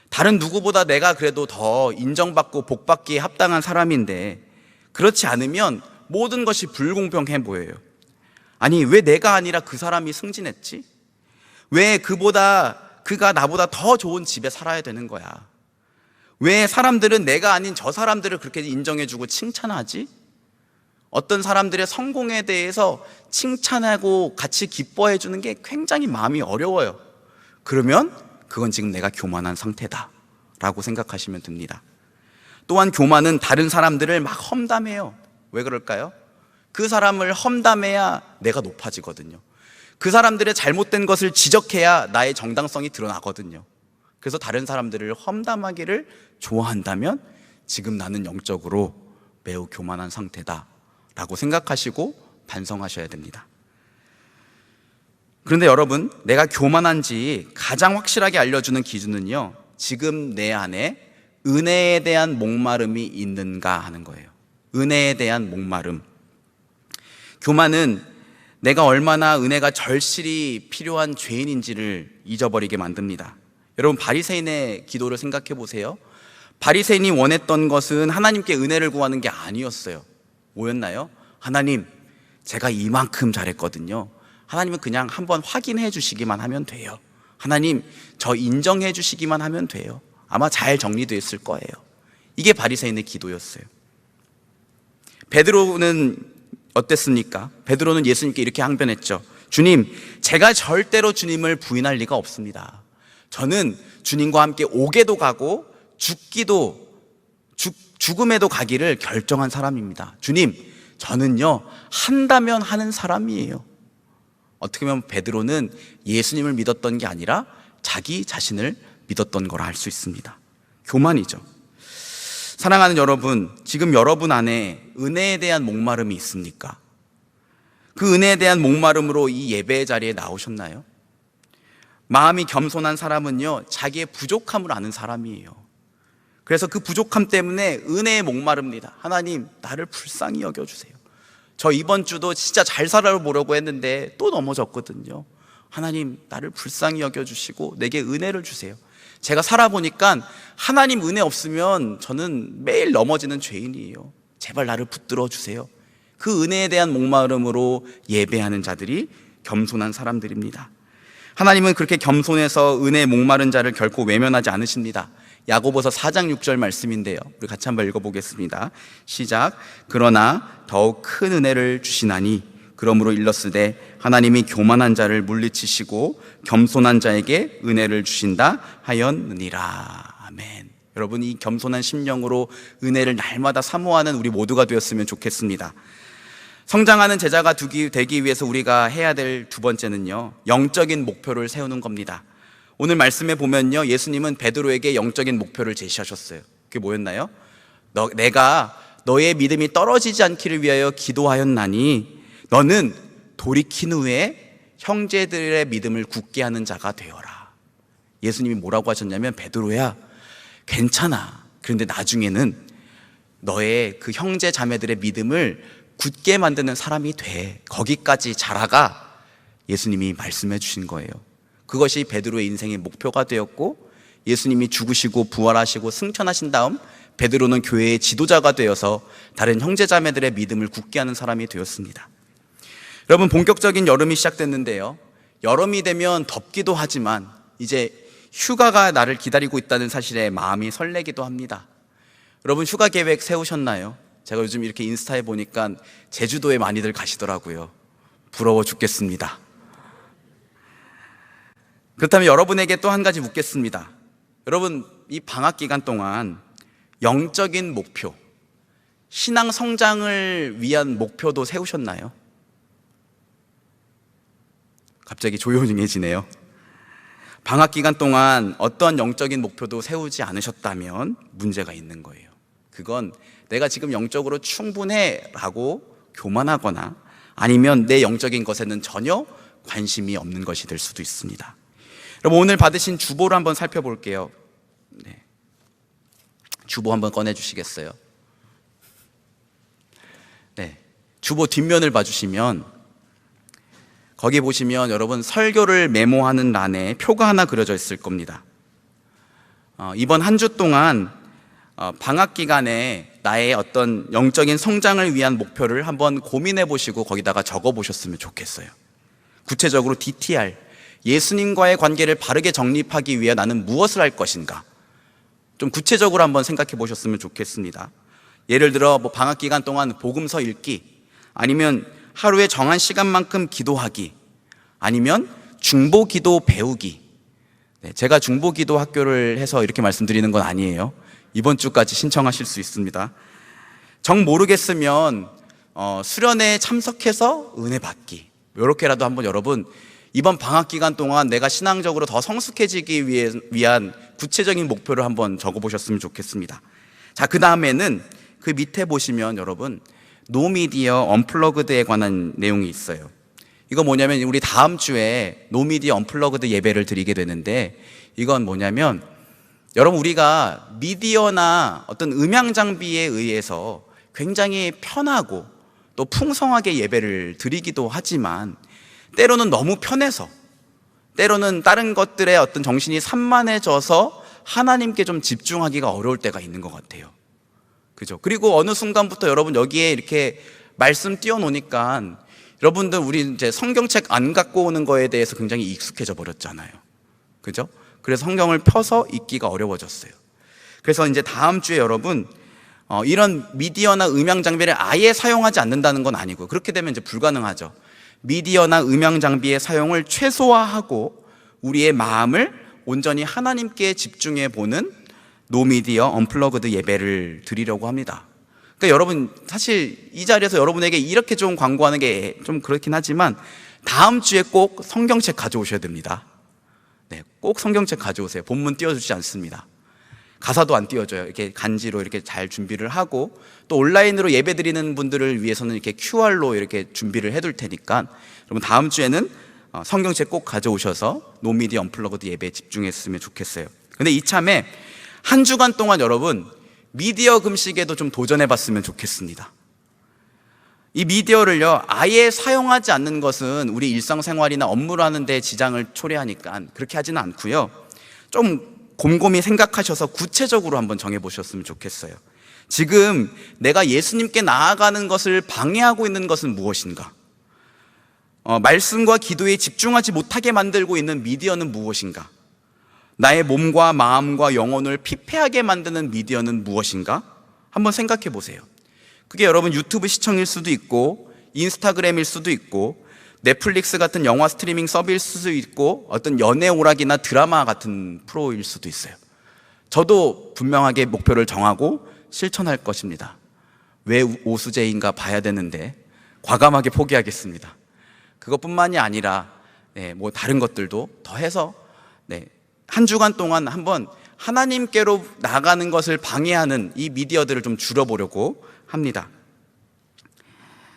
다른 누구보다 내가 그래도 더 인정받고 복받기에 합당한 사람인데 그렇지 않으면 모든 것이 불공평해 보여요. 아니 왜 내가 아니라 그 사람이 승진했지? 왜 그가 나보다 더 좋은 집에 살아야 되는 거야? 왜 사람들은 내가 아닌 저 사람들을 그렇게 인정해주고 칭찬하지? 어떤 사람들의 성공에 대해서 칭찬하고 같이 기뻐해 주는 게 굉장히 마음이 어려워요. 그러면 그건 지금 내가 교만한 상태다 라고 생각하시면 됩니다. 또한 교만은 다른 사람들을 막 험담해요. 왜 그럴까요? 그 사람을 험담해야 내가 높아지거든요. 그 사람들의 잘못된 것을 지적해야 나의 정당성이 드러나거든요. 그래서 다른 사람들을 험담하기를 좋아한다면 지금 나는 영적으로 매우 교만한 상태다 라고 생각하시고 반성하셔야 됩니다. 그런데 여러분, 내가 교만한지 가장 확실하게 알려주는 기준은요, 지금 내 안에 은혜에 대한 목마름이 있는가 하는 거예요. 은혜에 대한 목마름. 교만은 내가 얼마나 은혜가 절실히 필요한 죄인인지를 잊어버리게 만듭니다. 여러분, 바리새인의 기도를 생각해 보세요. 바리새인이 원했던 것은 하나님께 은혜를 구하는 게 아니었어요. 뭐였나요? 하나님, 제가 이만큼 잘했거든요. 하나님은 그냥 한번 확인해 주시기만 하면 돼요. 하나님, 저 인정해 주시기만 하면 돼요. 아마 잘 정리됐을 거예요. 이게 바리새인의 기도였어요. 베드로는 어땠습니까? 베드로는 예수님께 이렇게 항변했죠. 주님, 제가 절대로 주님을 부인할 리가 없습니다. 저는 주님과 함께 오게도 가고 죽음에도 가기를 결정한 사람입니다. 주님, 저는요 한다면 하는 사람이에요. 어떻게 보면 베드로는 예수님을 믿었던 게 아니라 자기 자신을 믿었던 거라 할 수 있습니다. 교만이죠. 사랑하는 여러분, 지금 여러분 안에 은혜에 대한 목마름이 있습니까? 그 은혜에 대한 목마름으로 이 예배의 자리에 나오셨나요? 마음이 겸손한 사람은요 자기의 부족함을 아는 사람이에요. 그래서 그 부족함 때문에 은혜에 목마릅니다. 하나님, 나를 불쌍히 여겨주세요. 저 이번 주도 진짜 잘 살아보려고 했는데 또 넘어졌거든요. 하나님, 나를 불쌍히 여겨주시고 내게 은혜를 주세요. 제가 살아보니까 하나님 은혜 없으면 저는 매일 넘어지는 죄인이에요. 제발 나를 붙들어 주세요. 그 은혜에 대한 목마름으로 예배하는 자들이 겸손한 사람들입니다. 하나님은 그렇게 겸손해서 은혜에 목마른 자를 결코 외면하지 않으십니다. 야고보서 4장 6절 말씀인데요, 우리 같이 한번 읽어보겠습니다. 시작. 그러나 더욱 큰 은혜를 주시나니 그러므로 일렀으되 하나님이 교만한 자를 물리치시고 겸손한 자에게 은혜를 주신다 하였느니라. 아멘. 여러분, 이 겸손한 심령으로 은혜를 날마다 사모하는 우리 모두가 되었으면 좋겠습니다. 성장하는 제자가 되기 위해서 우리가 해야 될 두 번째는요, 영적인 목표를 세우는 겁니다. 오늘 말씀에 보면요, 예수님은 베드로에게 영적인 목표를 제시하셨어요. 그게 뭐였나요? 내가 너의 믿음이 떨어지지 않기를 위하여 기도하였나니 너는 돌이킨 후에 형제들의 믿음을 굳게 하는 자가 되어라. 예수님이 뭐라고 하셨냐면, 베드로야, 괜찮아. 그런데 나중에는 너의 그 형제 자매들의 믿음을 굳게 만드는 사람이 돼. 거기까지 자라가. 예수님이 말씀해 주신 거예요. 그것이 베드로의 인생의 목표가 되었고, 예수님이 죽으시고 부활하시고 승천하신 다음 베드로는 교회의 지도자가 되어서 다른 형제 자매들의 믿음을 굳게 하는 사람이 되었습니다. 여러분, 본격적인 여름이 시작됐는데요, 여름이 되면 덥기도 하지만 이제 휴가가 나를 기다리고 있다는 사실에 마음이 설레기도 합니다. 여러분, 휴가 계획 세우셨나요? 제가 요즘 이렇게 인스타에 보니까 제주도에 많이들 가시더라고요. 부러워 죽겠습니다. 그렇다면 여러분에게 또 한 가지 묻겠습니다. 여러분, 이 방학 기간 동안 영적인 목표, 신앙 성장을 위한 목표도 세우셨나요? 갑자기 조용해지네요. 방학 기간 동안 어떤 영적인 목표도 세우지 않으셨다면 문제가 있는 거예요. 그건 내가 지금 영적으로 충분해 라고 교만하거나 아니면 내 영적인 것에는 전혀 관심이 없는 것이 될 수도 있습니다. 여러분, 오늘 받으신 주보를 한번 살펴볼게요. 네. 주보 한번 꺼내주시겠어요? 네. 주보 뒷면을 봐주시면 거기 보시면 여러분, 설교를 메모하는 란에 표가 하나 그려져 있을 겁니다. 이번 한 주 동안 방학 기간에 나의 어떤 영적인 성장을 위한 목표를 한번 고민해 보시고 거기다가 적어 보셨으면 좋겠어요. 구체적으로 DTR, 예수님과의 관계를 바르게 정립하기 위해 나는 무엇을 할 것인가, 좀 구체적으로 한번 생각해 보셨으면 좋겠습니다. 예를 들어 방학 기간 동안 복음서 읽기, 아니면 하루에 정한 시간만큼 기도하기, 아니면 중보기도 배우기. 네, 제가 중보기도 학교를 해서 이렇게 말씀드리는 건 아니에요. 이번 주까지 신청하실 수 있습니다. 정 모르겠으면 수련회에 참석해서 은혜 받기, 이렇게라도 한번 여러분, 이번 방학 기간 동안 내가 신앙적으로 더 성숙해지기 위한 구체적인 목표를 한번 적어보셨으면 좋겠습니다. 자, 그 다음에는 그 밑에 보시면 여러분, 노미디어 언플러그드에 관한 내용이 있어요. 이거 뭐냐면, 우리 다음 주에 노미디어 언플러그드 예배를 드리게 되는데, 이건 뭐냐면, 여러분, 우리가 미디어나 어떤 음향 장비에 의해서 굉장히 편하고 또 풍성하게 예배를 드리기도 하지만, 때로는 너무 편해서, 때로는 다른 것들에 어떤 정신이 산만해져서 하나님께 좀 집중하기가 어려울 때가 있는 것 같아요. 그죠? 그리고 어느 순간부터 여러분, 여기에 이렇게 말씀 띄워놓으니까 여러분들, 우리 이제 성경책 안 갖고 오는 거에 대해서 굉장히 익숙해져 버렸잖아요. 그죠? 그래서 성경을 펴서 읽기가 어려워졌어요. 그래서 이제 다음 주에 여러분, 이런 미디어나 음향 장비를 아예 사용하지 않는다는 건 아니고, 그렇게 되면 이제 불가능하죠. 미디어나 음향 장비의 사용을 최소화하고 우리의 마음을 온전히 하나님께 집중해 보는 노미디어 언플러그드 예배를 드리려고 합니다. 그러니까 여러분, 사실 이 자리에서 여러분에게 이렇게 좀 광고하는 게 좀 그렇긴 하지만, 다음 주에 꼭 성경책 가져오셔야 됩니다. 네, 꼭 성경책 가져오세요. 본문 띄워주지 않습니다. 가사도 안 띄워줘요. 이렇게 간지로 이렇게 잘 준비를 하고, 또 온라인으로 예배 드리는 분들을 위해서는 이렇게 QR로 이렇게 준비를 해둘 테니까, 여러분 다음 주에는 성경책 꼭 가져오셔서 노미디어 언플러그드 예배에 집중했으면 좋겠어요. 근데 이참에 한 주간 동안 여러분, 미디어 금식에도 좀 도전해봤으면 좋겠습니다. 이 미디어를요, 아예 사용하지 않는 것은 우리 일상생활이나 업무를 하는 데 지장을 초래하니까 그렇게 하지는 않고요, 좀 곰곰이 생각하셔서 구체적으로 한번 정해보셨으면 좋겠어요. 지금 내가 예수님께 나아가는 것을 방해하고 있는 것은 무엇인가? 말씀과 기도에 집중하지 못하게 만들고 있는 미디어는 무엇인가? 나의 몸과 마음과 영혼을 피폐하게 만드는 미디어는 무엇인가? 한번 생각해 보세요. 그게 여러분 유튜브 시청일 수도 있고, 인스타그램일 수도 있고, 넷플릭스 같은 영화 스트리밍 서비스일 수도 있고, 어떤 연애 오락이나 드라마 같은 프로일 수도 있어요. 저도 분명하게 목표를 정하고 실천할 것입니다. 왜 오수재인가 봐야 되는데 과감하게 포기하겠습니다. 그것뿐만이 아니라 뭐 다른 것들도 더해서 한 주간 동안 한번 하나님께로 나가는 것을 방해하는 이 미디어들을 좀 줄여보려고 합니다.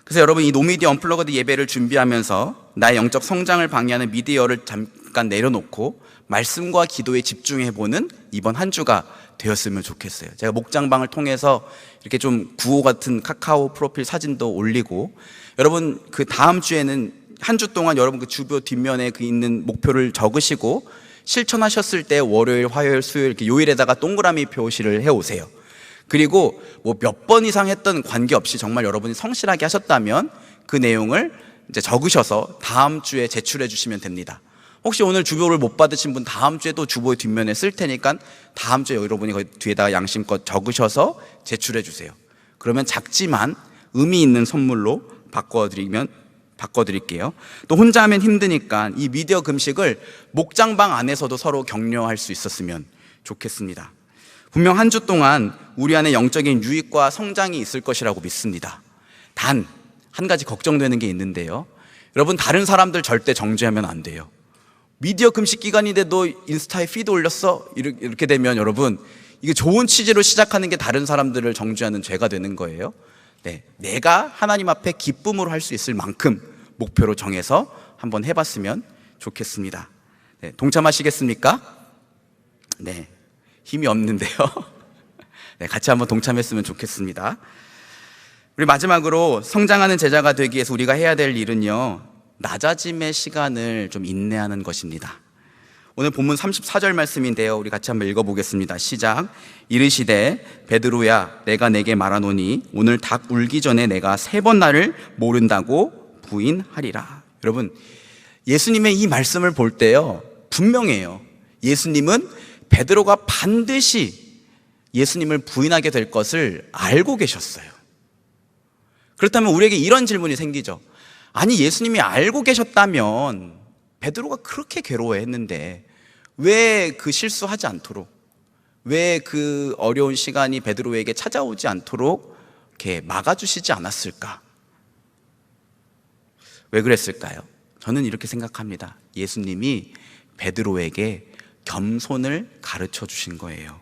그래서 여러분, 이 노미디어 언플러그드 예배를 준비하면서 나의 영적 성장을 방해하는 미디어를 잠깐 내려놓고 말씀과 기도에 집중해보는 이번 한 주가 되었으면 좋겠어요. 제가 목장방을 통해서 이렇게 좀 구호 같은 카카오 프로필 사진도 올리고, 여러분 그 다음 주에는 한 주 동안 여러분 그 주보 뒷면에 그 있는 목표를 적으시고 실천하셨을 때 월요일, 화요일, 수요일 이렇게 요일에다가 동그라미 표시를 해오세요. 그리고 뭐 몇 번 이상 했던 관계없이 정말 여러분이 성실하게 하셨다면 그 내용을 이제 적으셔서 다음 주에 제출해 주시면 됩니다. 혹시 오늘 주보를 못 받으신 분 다음 주에 또 주보의 뒷면에 쓸 테니까 다음 주에 여러분이 거기 뒤에다가 양심껏 적으셔서 제출해 주세요. 그러면 작지만 의미 있는 선물로 바꿔드릴게요. 또 혼자 하면 힘드니까 이 미디어 금식을 목장방 안에서도 서로 격려할 수 있었으면 좋겠습니다. 분명 한 주 동안 우리 안에 영적인 유익과 성장이 있을 것이라고 믿습니다. 단 한 가지 걱정되는 게 있는데요. 여러분, 다른 사람들 절대 정죄하면 안 돼요. 미디어 금식 기간인데 너 인스타에 피드 올렸어? 이렇게 되면 여러분, 이게 좋은 취지로 시작하는 게 다른 사람들을 정죄하는 죄가 되는 거예요. 내가 하나님 앞에 기쁨으로 할 수 있을 만큼 목표로 정해서 한번 해봤으면 좋겠습니다. 동참하시겠습니까? 힘이 없는데요. 같이 한번 동참했으면 좋겠습니다. 우리 마지막으로 성장하는 제자가 되기 위해서 우리가 해야 될 일은요, 낮아짐의 시간을 좀 인내하는 것입니다. 오늘 본문 34절 말씀인데요, 우리 같이 한번 읽어보겠습니다. 시작. 이르시되 베드로야, 내가 내게 말하노니 오늘 닭 울기 전에 내가 3번 나를 모른다고 부인하리라. 여러분, 예수님의 이 말씀을 볼 때요, 분명해요. 예수님은 베드로가 반드시 예수님을 부인하게 될 것을 알고 계셨어요. 그렇다면 우리에게 이런 질문이 생기죠. 아니, 예수님이 알고 계셨다면 베드로가 그렇게 괴로워했는데 왜 그 실수하지 않도록, 왜 그 어려운 시간이 베드로에게 찾아오지 않도록 이렇게 막아주시지 않았을까? 왜 그랬을까요? 저는 이렇게 생각합니다. 예수님이 베드로에게 겸손을 가르쳐 주신 거예요.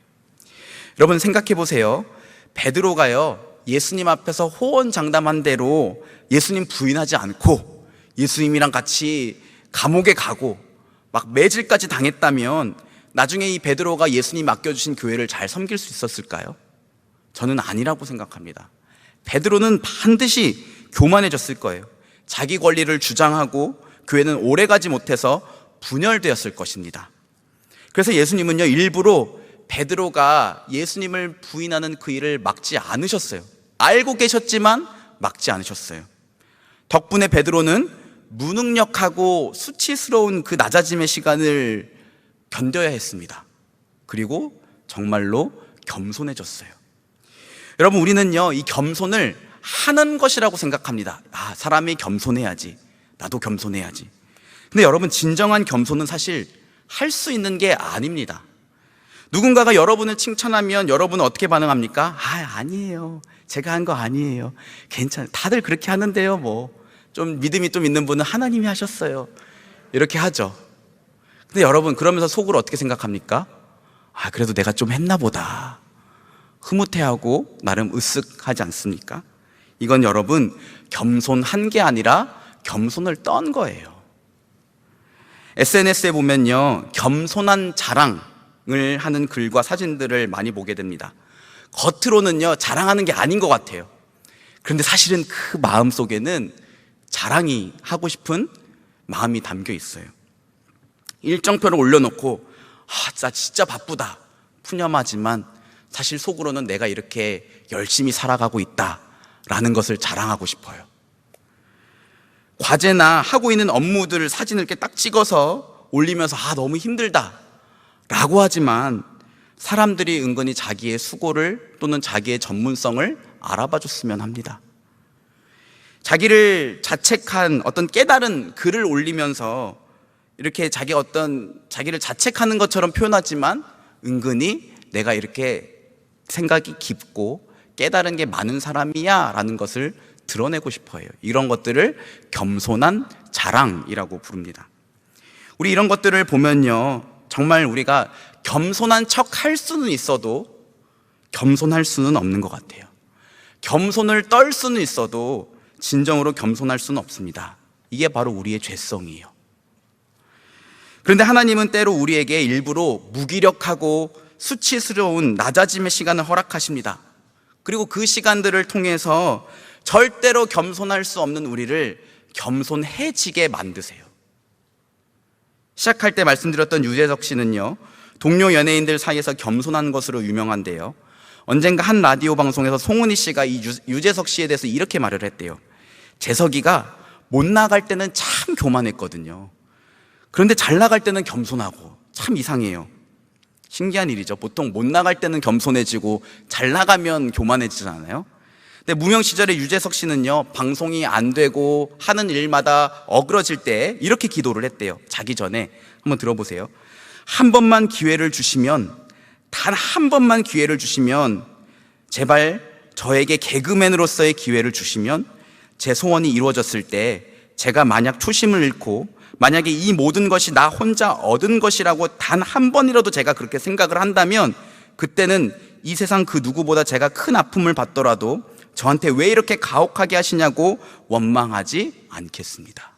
여러분, 생각해 보세요. 베드로가요, 예수님 앞에서 호언장담한 대로 예수님 부인하지 않고 예수님이랑 같이 감옥에 가고 막 매질까지 당했다면 나중에 이 베드로가 예수님 맡겨주신 교회를 잘 섬길 수 있었을까요? 저는 아니라고 생각합니다. 베드로는 반드시 교만해졌을 거예요. 자기 권리를 주장하고 교회는 오래가지 못해서 분열되었을 것입니다. 그래서 예수님은요, 일부러 베드로가 예수님을 부인하는 그 일을 막지 않으셨어요. 알고 계셨지만 막지 않으셨어요. 덕분에 베드로는 무능력하고 수치스러운 그 낮아짐의 시간을 견뎌야 했습니다. 그리고 정말로 겸손해졌어요. 여러분, 우리는요, 이 겸손을 하는 것이라고 생각합니다. 사람이 겸손해야지, 나도 겸손해야지. 근데 여러분, 진정한 겸손은 사실 할 수 있는 게 아닙니다. 누군가가 여러분을 칭찬하면 여러분은 어떻게 반응합니까? 아니에요, 제가 한 거 아니에요, 괜찮아요, 다들 그렇게 하는데요, 뭐 좀 믿음이 좀 있는 분은 하나님이 하셨어요, 이렇게 하죠. 근데 여러분, 그러면서 속으로 어떻게 생각합니까? 그래도 내가 좀 했나 보다, 흐뭇해하고 나름 으쓱하지 않습니까? 이건 여러분, 겸손한 게 아니라 겸손을 떤 거예요. SNS에 보면요, 겸손한 자랑을 하는 글과 사진들을 많이 보게 됩니다. 겉으로는요, 자랑하는 게 아닌 것 같아요. 그런데 사실은 그 마음 속에는 자랑이 하고 싶은 마음이 담겨 있어요. 일정표를 올려놓고 진짜 바쁘다, 푸념하지만 사실 속으로는 내가 이렇게 열심히 살아가고 있다라는 것을 자랑하고 싶어요. 과제나 하고 있는 업무들 사진을 이렇게 딱 찍어서 올리면서 너무 힘들다 라고 하지만 사람들이 은근히 자기의 수고를 또는 자기의 전문성을 알아봐 줬으면 합니다. 자기를 자책한 어떤 깨달은 글을 올리면서 이렇게 자기를 자책하는 것처럼 표현하지만 은근히 내가 이렇게 생각이 깊고 깨달은 게 많은 사람이야 라는 것을 드러내고 싶어 해요. 이런 것들을 겸손한 자랑이라고 부릅니다. 우리 이런 것들을 보면요, 정말 우리가 겸손한 척 할 수는 있어도 겸손할 수는 없는 것 같아요. 겸손을 떨 수는 있어도 진정으로 겸손할 수는 없습니다. 이게 바로 우리의 죄성이에요. 그런데 하나님은 때로 우리에게 일부러 무기력하고 수치스러운 낮아짐의 시간을 허락하십니다. 그리고 그 시간들을 통해서 절대로 겸손할 수 없는 우리를 겸손해지게 만드세요. 시작할 때 말씀드렸던 유재석 씨는요, 동료 연예인들 사이에서 겸손한 것으로 유명한데요, 언젠가 한 라디오 방송에서 송은이 씨가 이 유재석 씨에 대해서 이렇게 말을 했대요. 재석이가 못 나갈 때는 참 교만했거든요. 그런데 잘 나갈 때는 겸손하고 참 이상해요. 신기한 일이죠. 보통 못 나갈 때는 겸손해지고 잘 나가면 교만해지잖아요. 근데 무명 시절에 유재석 씨는요, 방송이 안 되고 하는 일마다 어그러질 때 이렇게 기도를 했대요. 자기 전에. 한번 들어보세요. 한 번만 기회를 주시면, 단 한 번만 기회를 주시면, 제발 저에게 개그맨으로서의 기회를 주시면 제 소원이 이루어졌을 때 제가 만약 초심을 잃고 만약에 이 모든 것이 나 혼자 얻은 것이라고 단 한 번이라도 제가 그렇게 생각을 한다면, 그때는 이 세상 그 누구보다 제가 큰 아픔을 받더라도 저한테 왜 이렇게 가혹하게 하시냐고 원망하지 않겠습니다.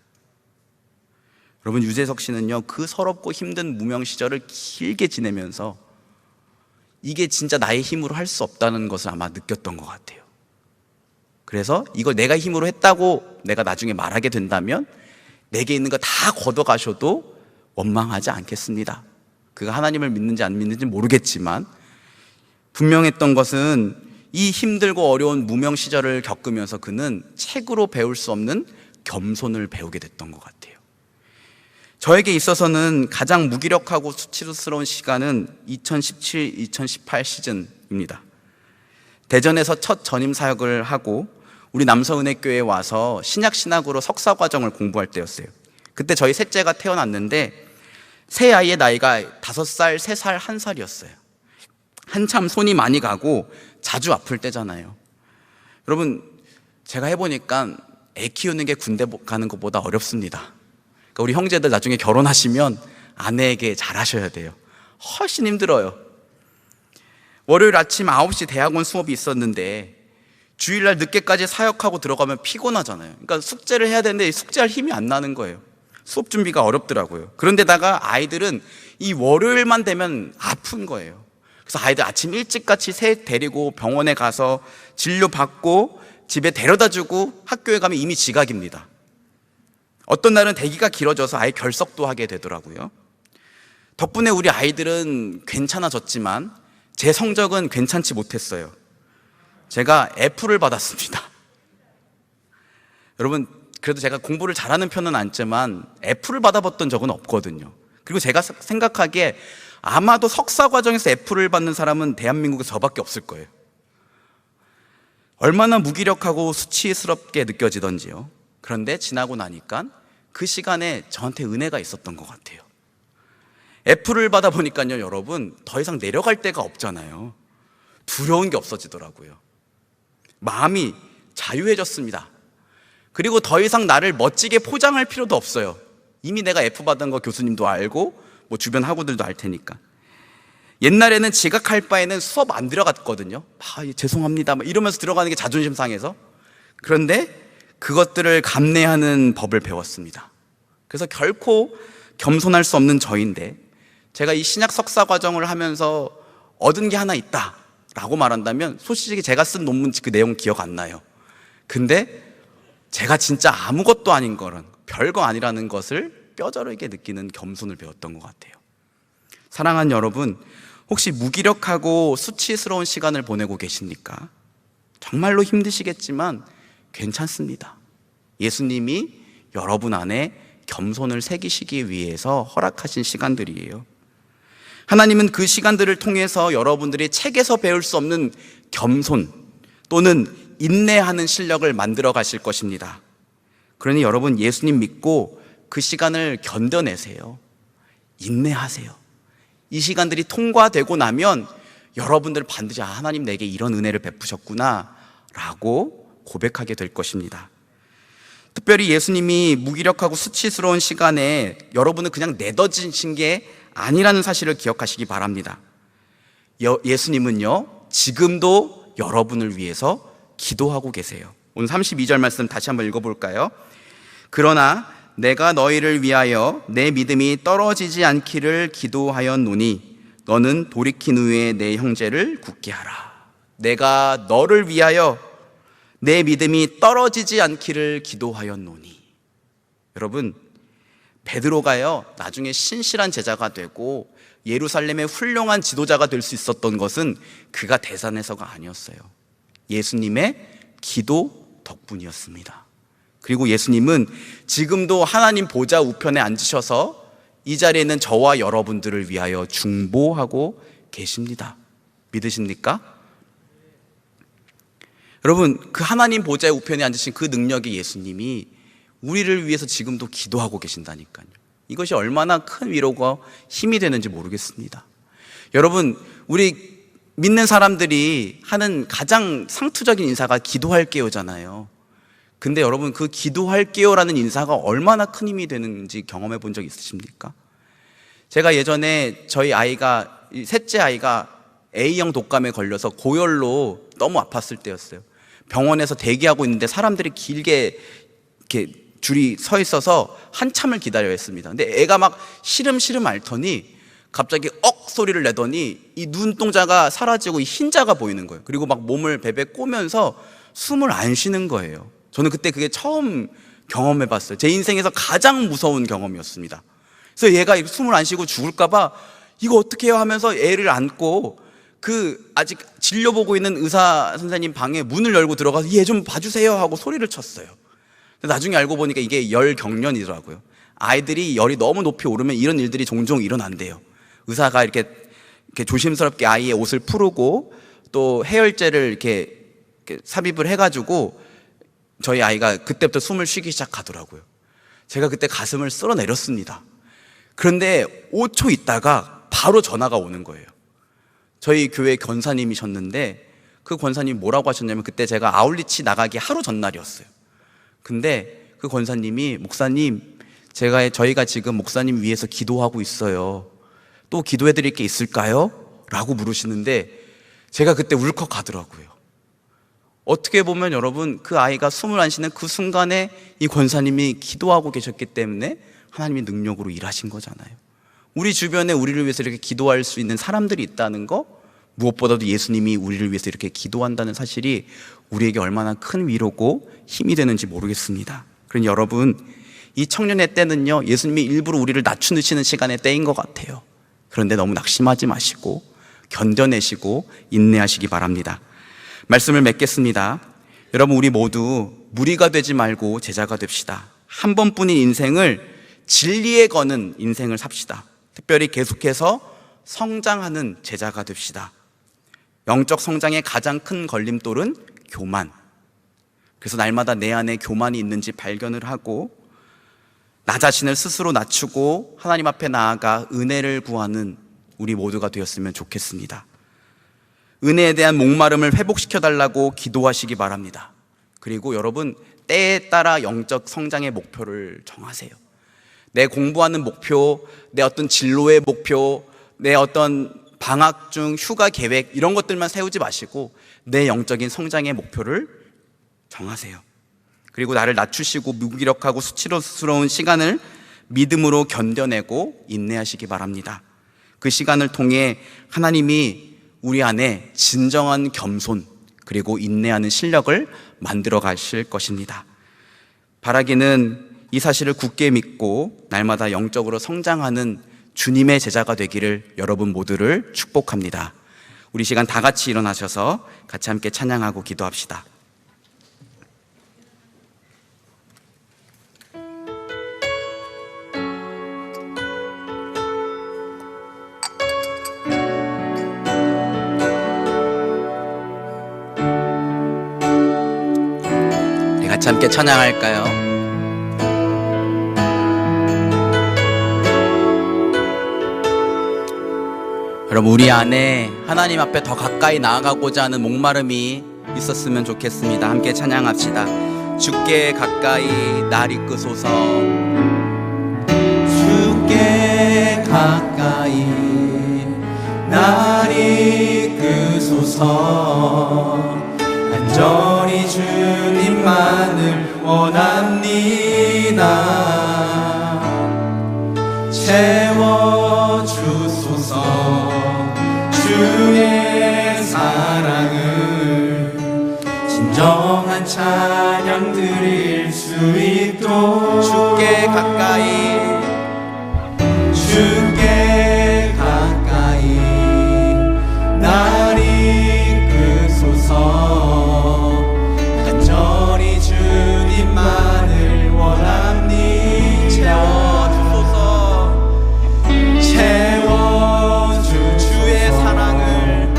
여러분, 유재석 씨는요, 그 서럽고 힘든 무명 시절을 길게 지내면서 이게 진짜 나의 힘으로 할 수 없다는 것을 아마 느꼈던 것 같아요. 그래서 이걸 내가 힘으로 했다고 내가 나중에 말하게 된다면 내게 있는 거 다 걷어가셔도 원망하지 않겠습니다. 그가 하나님을 믿는지 안 믿는지 모르겠지만 분명했던 것은 이 힘들고 어려운 무명 시절을 겪으면서 그는 책으로 배울 수 없는 겸손을 배우게 됐던 것 같아요. 저에게 있어서는 가장 무기력하고 수치스러운 시간은 2017-2018 시즌입니다. 대전에서 첫 전임 사역을 하고 우리 남서은혜교회에 와서 신약신학으로 석사과정을 공부할 때였어요. 그때 저희 셋째가 태어났는데 새 아이의 나이가 5살, 3살, 1살이었어요. 한참 손이 많이 가고 자주 아플 때잖아요. 여러분, 제가 해보니까 애 키우는 게 군대 가는 것보다 어렵습니다. 그러니까 우리 형제들 나중에 결혼하시면 아내에게 잘하셔야 돼요. 훨씬 힘들어요. 월요일 아침 9시 대학원 수업이 있었는데 주일날 늦게까지 사역하고 들어가면 피곤하잖아요. 그러니까 숙제를 해야 되는데 숙제할 힘이 안 나는 거예요. 수업 준비가 어렵더라고요. 그런데다가 아이들은 이 월요일만 되면 아픈 거예요. 그래서 아이들 아침 일찍 같이 새 데리고 병원에 가서 진료받고 집에 데려다주고 학교에 가면 이미 지각입니다. 어떤 날은 대기가 길어져서 아예 결석도 하게 되더라고요. 덕분에 우리 아이들은 괜찮아졌지만 제 성적은 괜찮지 못했어요. 제가 F를 받았습니다. 여러분, 그래도 제가 공부를 잘하는 편은 아니지만 F를 받아봤던 적은 없거든요. 그리고 제가 생각하기에 아마도 석사 과정에서 F를 받는 사람은 대한민국에서 저밖에 없을 거예요. 얼마나 무기력하고 수치스럽게 느껴지던지요. 그런데 지나고 나니까 그 시간에 저한테 은혜가 있었던 것 같아요. F를 받아보니까요, 여러분, 더 이상 내려갈 데가 없잖아요. 두려운 게 없어지더라고요. 마음이 자유해졌습니다. 그리고 더 이상 나를 멋지게 포장할 필요도 없어요. 이미 내가 F 받은 거 교수님도 알고 뭐 주변 학우들도 알 테니까. 옛날에는 지각할 바에는 수업 안 들어갔거든요. 죄송합니다 이러면서 들어가는 게 자존심 상해서. 그런데 그것들을 감내하는 법을 배웠습니다. 그래서 결코 겸손할 수 없는 저인데, 제가 이 신약 석사 과정을 하면서 얻은 게 하나 있다 라고 말한다면 솔직히 제가 쓴 논문 그 내용 기억 안 나요. 근데 제가 진짜 아무것도 아닌 거는, 별거 아니라는 것을 뼈저리게 느끼는 겸손을 배웠던 것 같아요. 사랑하는 여러분, 혹시 무기력하고 수치스러운 시간을 보내고 계십니까? 정말로 힘드시겠지만 괜찮습니다. 예수님이 여러분 안에 겸손을 새기시기 위해서 허락하신 시간들이에요. 하나님은 그 시간들을 통해서 여러분들이 책에서 배울 수 없는 겸손 또는 인내하는 실력을 만들어 가실 것입니다. 그러니 여러분, 예수님 믿고 그 시간을 견뎌내세요. 인내하세요. 이 시간들이 통과되고 나면 여러분들 반드시 하나님 내게 이런 은혜를 베푸셨구나 라고 고백하게 될 것입니다. 특별히 예수님이 무기력하고 수치스러운 시간에 여러분을 그냥 내던지신 게 아니라는 사실을 기억하시기 바랍니다. 예수님은요, 지금도 여러분을 위해서 기도하고 계세요. 오늘 32절 말씀 다시 한번 읽어볼까요? 그러나 내가 너희를 위하여 내 믿음이 떨어지지 않기를 기도하였노니 너는 돌이킨 후에 내 형제를 굳게 하라. 내가 너를 위하여 내 믿음이 떨어지지 않기를 기도하였노니. 여러분, 베드로가요, 나중에 신실한 제자가 되고 예루살렘의 훌륭한 지도자가 될 수 있었던 것은 그가 대단해서가 아니었어요. 예수님의 기도 덕분이었습니다. 그리고 예수님은 지금도 하나님 보좌 우편에 앉으셔서 이 자리에 있는 저와 여러분들을 위하여 중보하고 계십니다. 믿으십니까? 여러분, 그 하나님 보좌의 우편에 앉으신 그 능력의 예수님이 우리를 위해서 지금도 기도하고 계신다니까요. 이것이 얼마나 큰 위로가 힘이 되는지 모르겠습니다. 여러분, 우리 믿는 사람들이 하는 가장 상투적인 인사가 기도할게요잖아요. 근데 여러분, 그 기도할게요라는 인사가 얼마나 큰 힘이 되는지 경험해 본 적 있으십니까? 제가 예전에 저희 아이가, 셋째 아이가 A형 독감에 걸려서 고열로 너무 아팠을 때였어요. 병원에서 대기하고 있는데 사람들이 길게 이렇게 줄이 서 있어서 한참을 기다려야 했습니다. 근데 애가 막 시름시름 앓더니 갑자기 억 소리를 내더니 이 눈동자가 사라지고 이 흰자가 보이는 거예요. 그리고 막 몸을 베베 꼬면서 숨을 안 쉬는 거예요. 저는 그때 그게 처음 경험해 봤어요. 제 인생에서 가장 무서운 경험이었습니다. 그래서 얘가 숨을 안 쉬고 죽을까봐 이거 어떻게 해요 하면서 애를 안고 그 아직 진료 보고 있는 의사 선생님 방에 문을 열고 들어가서 얘 좀 봐주세요 하고 소리를 쳤어요. 나중에 알고 보니까 이게 열 경련이더라고요. 아이들이 열이 너무 높이 오르면 이런 일들이 종종 일어난대요. 의사가 이렇게 조심스럽게 아이의 옷을 풀고 또 해열제를 이렇게 삽입을 해가지고 저희 아이가 그때부터 숨을 쉬기 시작하더라고요. 제가 그때 가슴을 쓸어내렸습니다. 그런데 5초 있다가 바로 전화가 오는 거예요. 저희 교회 권사님이셨는데 그 권사님이 뭐라고 하셨냐면, 그때 제가 아울리치 나가기 하루 전날이었어요. 근데 그 권사님이, 목사님, 저희가 지금 목사님 위해서 기도하고 있어요. 또 기도해 드릴 게 있을까요? 라고 물으시는데 제가 그때 울컥 가더라고요. 어떻게 보면 여러분, 그 아이가 숨을 안 쉬는 그 순간에 이 권사님이 기도하고 계셨기 때문에 하나님이 능력으로 일하신 거잖아요. 우리 주변에 우리를 위해서 이렇게 기도할 수 있는 사람들이 있다는 거, 무엇보다도 예수님이 우리를 위해서 이렇게 기도한다는 사실이 우리에게 얼마나 큰 위로고 힘이 되는지 모르겠습니다. 그러니 여러분, 이 청년의 때는요, 예수님이 일부러 우리를 낮추시는 시간의 때인 것 같아요. 그런데 너무 낙심하지 마시고 견뎌내시고 인내하시기 바랍니다. 말씀을 맺겠습니다. 여러분, 우리 모두 무리가 되지 말고 제자가 됩시다. 한 번뿐인 인생을 진리에 거는 인생을 삽시다. 특별히 계속해서 성장하는 제자가 됩시다. 영적 성장의 가장 큰 걸림돌은 교만. 그래서 날마다 내 안에 교만이 있는지 발견을 하고 나 자신을 스스로 낮추고 하나님 앞에 나아가 은혜를 구하는 우리 모두가 되었으면 좋겠습니다. 은혜에 대한 목마름을 회복시켜달라고 기도하시기 바랍니다. 그리고 여러분, 때에 따라 영적 성장의 목표를 정하세요. 내 공부하는 목표, 내 어떤 진로의 목표, 내 어떤 방학 중 휴가 계획, 이런 것들만 세우지 마시고 내 영적인 성장의 목표를 정하세요. 그리고 나를 낮추시고 무기력하고 수치스러운 시간을 믿음으로 견뎌내고 인내하시기 바랍니다. 그 시간을 통해 하나님이 우리 안에 진정한 겸손 그리고 인내하는 실력을 만들어 가실 것입니다. 바라기는 이 사실을 굳게 믿고 날마다 영적으로 성장하는 주님의 제자가 되기를 여러분 모두를 축복합니다. 우리 시간 다 같이 일어나셔서 같이 함께 찬양하고 기도합시다. 우리 같이 함께 찬양할까요? 여러분, 우리 안에 하나님 앞에 더 가까이 나아가고자 하는 목마름이 있었으면 좋겠습니다. 함께 찬양합시다. 주께 가까이 날 이끄소서. 주께 가까이 날 이끄소서. 간절히 주님만을 원합니다. 채워주소서. 주의 사랑을 진정한 찬양 드릴 수 있도록. 주께 가까이 주께 가까이 날 이끄소서. 간절히 주님만을 원합니다. 채워주소서. 주의 사랑을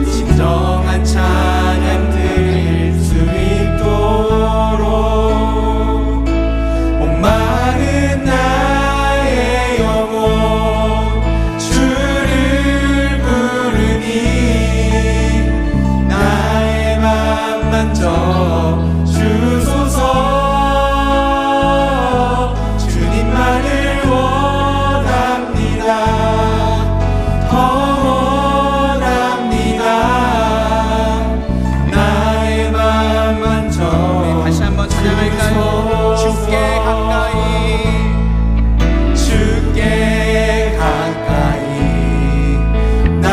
진정한 찬양 드릴 수 있도록. 목마른 나의 영혼 주를 부르니 나의 맘 만져 주소서. 주님만을 원합니다. 더 원합니다. 나의 맘 만져. 다시 한번 찬양할까요? 주께 가까이 주께 가까이 날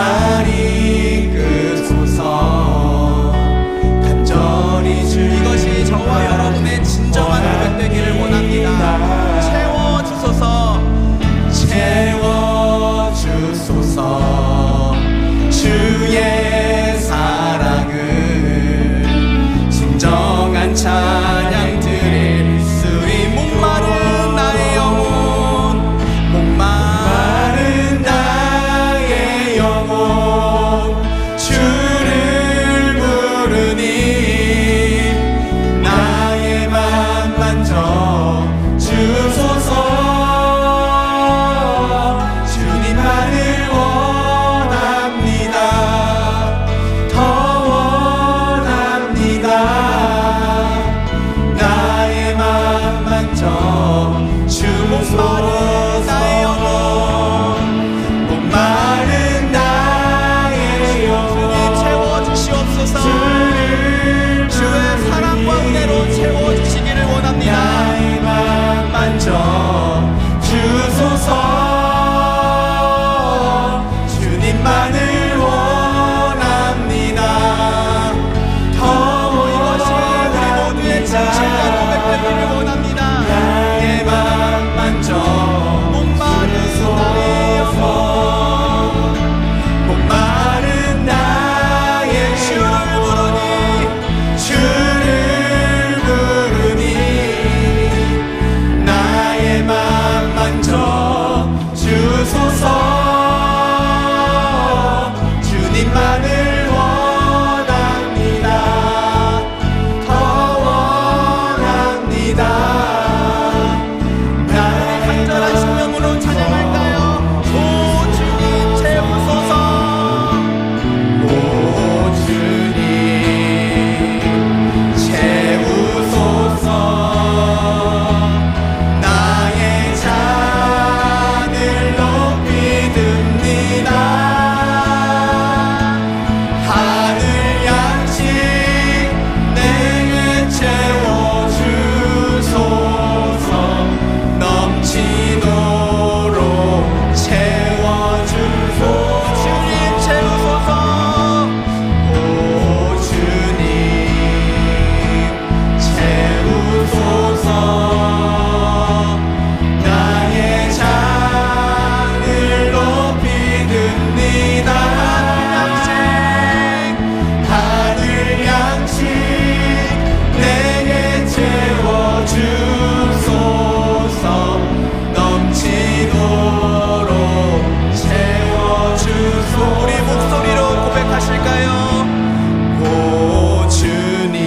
이끄소서. 간절히 주 이것이 저와 여러분의 진정한 고백 되기를 원합니다. 채워주소서. 채워주소서. 주의 사랑을 진정한 찬양 드릴 수 있는. 목마른 나의 영혼 목마른 나의 영혼 주를 부르니 나의 맘 만져 주소서. 주님만을 원합니다. 더 원합니다. 나의 맘 만져 주소서. 나의 영혼 목마른 나의 영혼 주님 채워주시옵소서. 주의 사랑과 은혜로 채워주시기를 원합니다. 나의 맘 만져 주소서. 주님만을 원합니다. 더 이것이 우리 모두의 진실과 고백 되기를 원합니다. 나의 맘 만져 목마른 나의 영혼 목마른 나의 주를 부르니 주를 부르니 나의 맘 만져 주소서. 주님만을 원합니다. 더 원합니다. 나의 간절한 심령으로 찬양할까요? 오 주님 채우소서. 오 주님 채우소서. 나의 잔을 높이 듭니다. 하늘 양식 내게 채워주소서. 넘치도록 채워주소서. 주님 채우소서. 오 주님 채우소서. 나의 잔을 높이 듭니다. 하늘 양식 내게 채워주소서. 넘치도록 채워주소서. 우리 목소리로 고백하실까요? 오 주님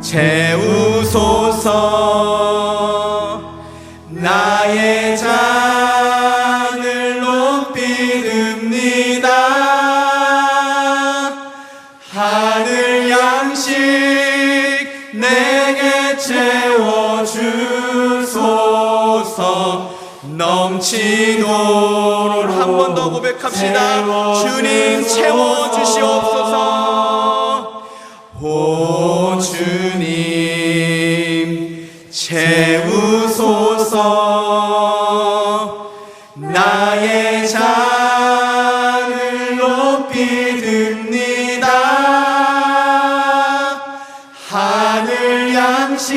채우소서. 나의 잔을 높이 넘치도록 한 번 더 고백합시다. 주님 채워주시옵소서. 오 주님 채우소서. 나의 잔을 높이 듭니다. 하늘 양식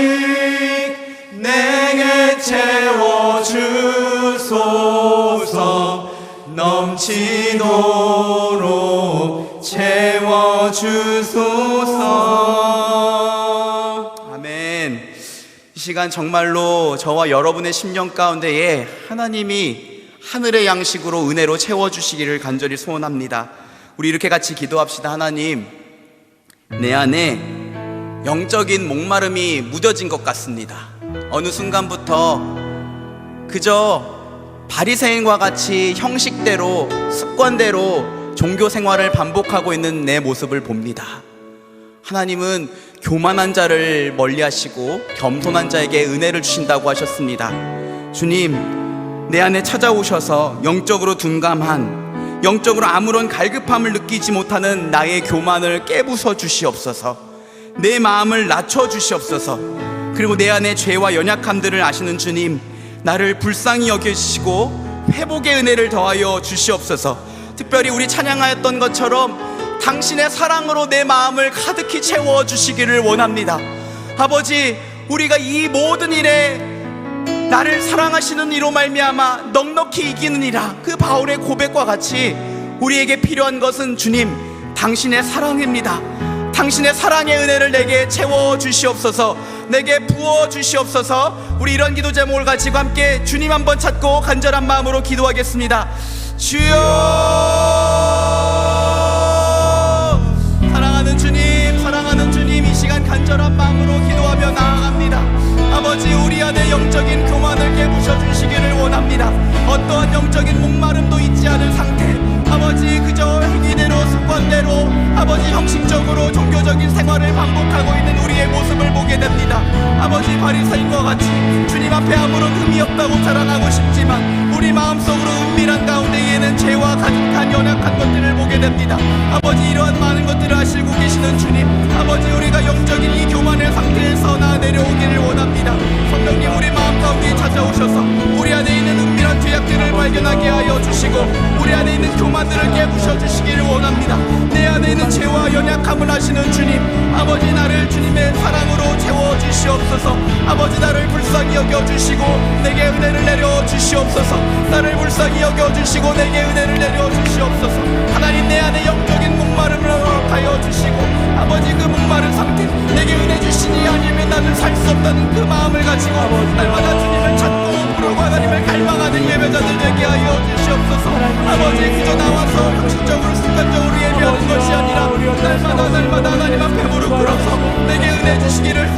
내게 채워주소서. 넘치도록 채워주소서. 아멘. 이 시간 정말로 저와 여러분의 심령 가운데에 하나님이 하늘의 양식으로 은혜로 채워주시기를 간절히 소원합니다. 우리 이렇게 같이 기도합시다. 하나님, 내 안에 영적인 목마름이 무뎌진 것 같습니다. 어느 순간부터 그저 바리새인과 같이 형식대로 습관대로 종교 생활을 반복하고 있는 내 모습을 봅니다. 하나님은 교만한 자를 멀리하시고 겸손한 자에게 은혜를 주신다고 하셨습니다. 주님, 내 안에 찾아오셔서 영적으로 둔감한, 영적으로 아무런 갈급함을 느끼지 못하는 나의 교만을 깨부숴 주시옵소서. 내 마음을 낮춰 주시옵소서. 그리고 내 안에 죄와 연약함들을 아시는 주님, 나를 불쌍히 여겨주시고 회복의 은혜를 더하여 주시옵소서. 특별히 우리 찬양하였던 것처럼 당신의 사랑으로 내 마음을 가득히 채워주시기를 원합니다. 아버지, 우리가 이 모든 일에 나를 사랑하시는 이로 말미암아 넉넉히 이기느니라, 그 바울의 고백과 같이 우리에게 필요한 것은 주님 당신의 사랑입니다. 당신의 사랑의 은혜를 내게 채워주시옵소서. 내게 부어주시옵소서. 우리 이런 기도 제목을 가지고 함께 주님 한번 찾고 간절한 마음으로 기도하겠습니다. 주여, 사랑하는 주님, 이 시간 간절한 마음으로 기도하며 나아갑니다. 아버지, 우리 안에 영적인 교만을 깨부셔 주시기를 원합니다. 어떠한 영적인 목마름도 있지 않은 상태, 아버지 그저 행위대로 습관대로 아버지 형식적으로 종교적인 생활을 반복하고 있는 우리의 모습을 보게 됩니다. 아버지, 바리새인과 같이 주님 앞에 아무런 흠이 없다고 자랑하고 싶지만 우리 마음속으로 은밀한 가운데에는 죄와 가득한 연약한 것들을 보게 됩니다. 아버지, 이러한 많은 것들을 아시고 계시는 주님, 아버지 우리가 영적인 이 교만의 상태에서 내려오기를 원합니다. 성령님, 우리 마음 가운데 찾아오셔서 우리 안에 있는 은밀한 죄악들을 발견하게 하여 주시고 우리 안에 있는 교만들을 깨부셔 주시기를 원합니다. 내 안에 있는 죄와 연약함을 아시는 주님, 아버지 나를 주님의 사랑으로 채워주시옵소서. 아버지, 나를 불쌍히 여겨주시고 내게 은혜를 내려주시옵소서. 나를 불쌍히 여겨주시고 내게 은혜를 내려주시옵소서. 하나님, 내 안에 영적인 목마름을 허락하여 주시고 아버지, 그 목마른 상태 내게 은혜 주시니 아니면 나는 살 수 없다는 그 마음을 가지고 날마다 주님을 찾고 부르고 하나님을 갈망하는 예배자들 되게 하여 주시옵소서. 아버지, 그저 나와서 형식적으로 습관적으로 예배하는 것이 아니라 날마다 하나님 앞에 무릎 꿇어서 내게 은혜 주시기를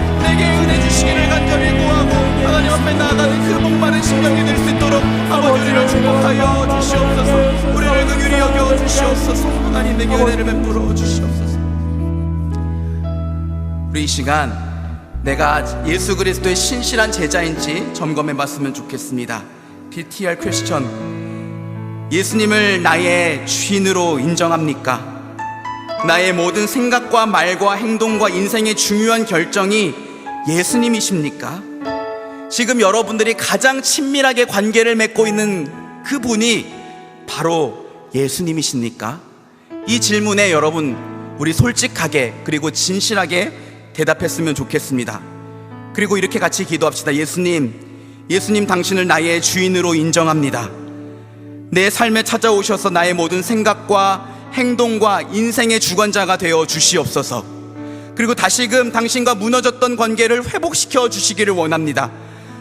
간절히 구하고 하나님 앞에 나아가는 그 목마른 심령이 될 수 있도록 아버지, 우리를 축복하여 주시옵소서. 우리를 긍휼히 여겨 주시옵소서. 하나님, 내게 은혜를 베풀어 주시옵소서. 우리 이 시간 내가 예수 그리스도의 신실한 제자인지 점검해 봤으면 좋겠습니다. BTR 퀘스천, 예수님을 나의 주인으로 인정합니까? 나의 모든 생각과 말과 행동과 인생의 중요한 결정이 예수님이십니까? 지금 여러분들이 가장 친밀하게 관계를 맺고 있는 그분이 바로 예수님이십니까? 이 질문에 여러분, 우리 솔직하게 그리고 진실하게 대답했으면 좋겠습니다. 그리고 이렇게 같이 기도합시다. 예수님 당신을 나의 주인으로 인정합니다. 내 삶에 찾아오셔서 나의 모든 생각과 행동과 인생의 주관자가 되어 주시옵소서. 그리고 다시금 당신과 무너졌던 관계를 회복시켜 주시기를 원합니다.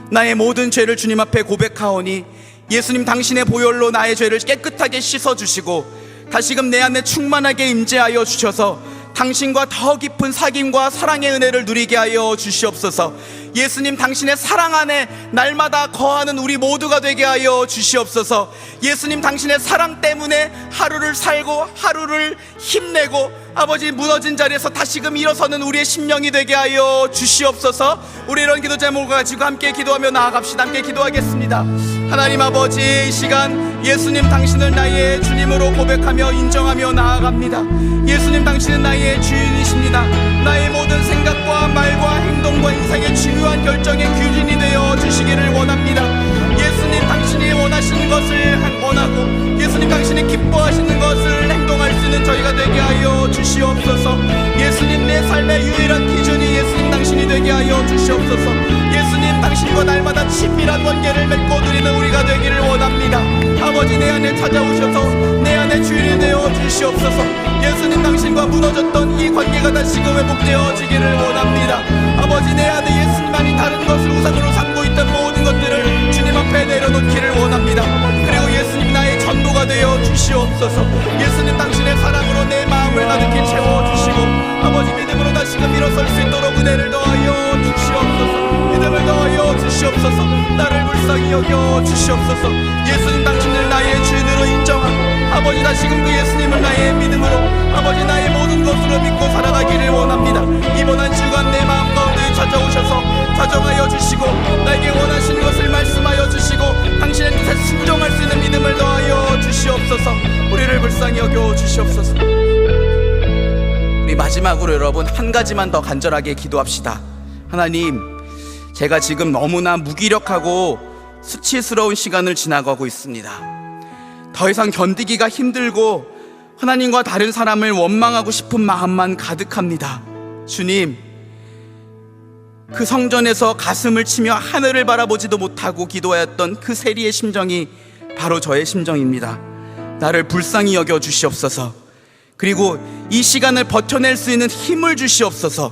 나의 모든 죄를 주님 앞에 고백하오니 예수님, 당신의 보혈로 나의 죄를 깨끗하게 씻어주시고 다시금 내 안에 충만하게 임재하여 주셔서 당신과 더 깊은 사귐과 사랑의 은혜를 누리게 하여 주시옵소서. 예수님 당신의 사랑 안에 날마다 거하는 우리 모두가 되게 하여 주시옵소서. 예수님 당신의 사랑 때문에 하루를 살고 하루를 힘내고 아버지 무너진 자리에서 다시금 일어서는 우리의 심령이 되게 하여 주시옵소서. 우리 이런 기도 제목을 가지고 함께 기도하며 나아갑시다. 함께 기도하겠습니다. 하나님 아버지, 이 시간 예수님 당신을 나의 주님으로 고백하며 인정하며 나아갑니다. 예수님 당신은 나의 주인이십니다. 나의 모든 생각과 말과 행동과 인생의 중요한 결정의 규진이 되어 주시기를 원합니다. 예수님 당신이 원하시는 것을 원하고 예수님 당신이 기뻐하시는 것을 행동할 수 있는 저희가 되게 하여 주시옵소서. 예수님 내 삶의 유일한 기준이 예수님 당신이 되게 하여 주시옵소서. 예수님 당신과 날마다 친밀한 관계를 맺고 드리는 우리가 되기를 원합니다. 아버지, 내 안에 찾아오셔서 내 안에 주인이 되어 주시옵소서. 예수님 당신과 무너졌던 이 관계가 다시금 회복되어지기를 원합니다. 아버지, 내 안에 예수님만이 다른 것을 우상으로 삼고 있던 모든 것들을 주님 앞에 내려놓기를 원합니다. 그리고 예수님 나의 전도가 되어 주시옵소서. 예수님 당신의 사랑으로 내 마음을 가득히 채워주시고 아버지, 믿음으로 다시금 일어설 수 있도록 은혜를 더하여 주시옵소서. 믿음을 더하여 주시옵소서. 나를 불쌍히 여겨 주시옵소서. 예수님 당신을 나의 주인으로 인정하고 아버지, 다시금 그 예수님을 나의 믿음으로 아버지 나의 모든 것으로 믿고 살아가기를 원합니다. 이번 한 주간 내 마음 가운데 찾아오셔서 다정하여 주시고 나에게 원하시는 것을 말씀하여 주시고 당신의 뜻에 순종할 수 있는 믿음을 더하여 주시옵소서. 우리를 불쌍히 여겨 주시옵소서. 우리 마지막으로 여러분 한 가지만 더 간절하게 기도합시다. 하나님, 제가 지금 너무나 무기력하고 수치스러운 시간을 지나가고 있습니다. 더 이상 견디기가 힘들고 하나님과 다른 사람을 원망하고 싶은 마음만 가득합니다. 주님, 그 성전에서 가슴을 치며 하늘을 바라보지도 못하고 기도하였던 그 세리의 심정이 바로 저의 심정입니다. 나를 불쌍히 여겨 주시옵소서. 그리고 이 시간을 버텨낼 수 있는 힘을 주시옵소서.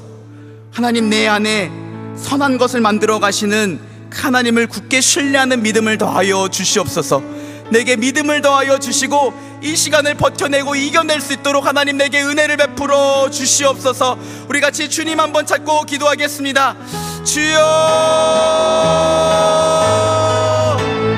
하나님, 내 안에 선한 것을 만들어 가시는 하나님을 굳게 신뢰하는 믿음을 더하여 주시옵소서. 내게 믿음을 더하여 주시고 이 시간을 버텨내고 이겨낼 수 있도록 하나님 내게 은혜를 베풀어 주시옵소서. 우리 같이 주님 한번 찾고 기도하겠습니다. 주여,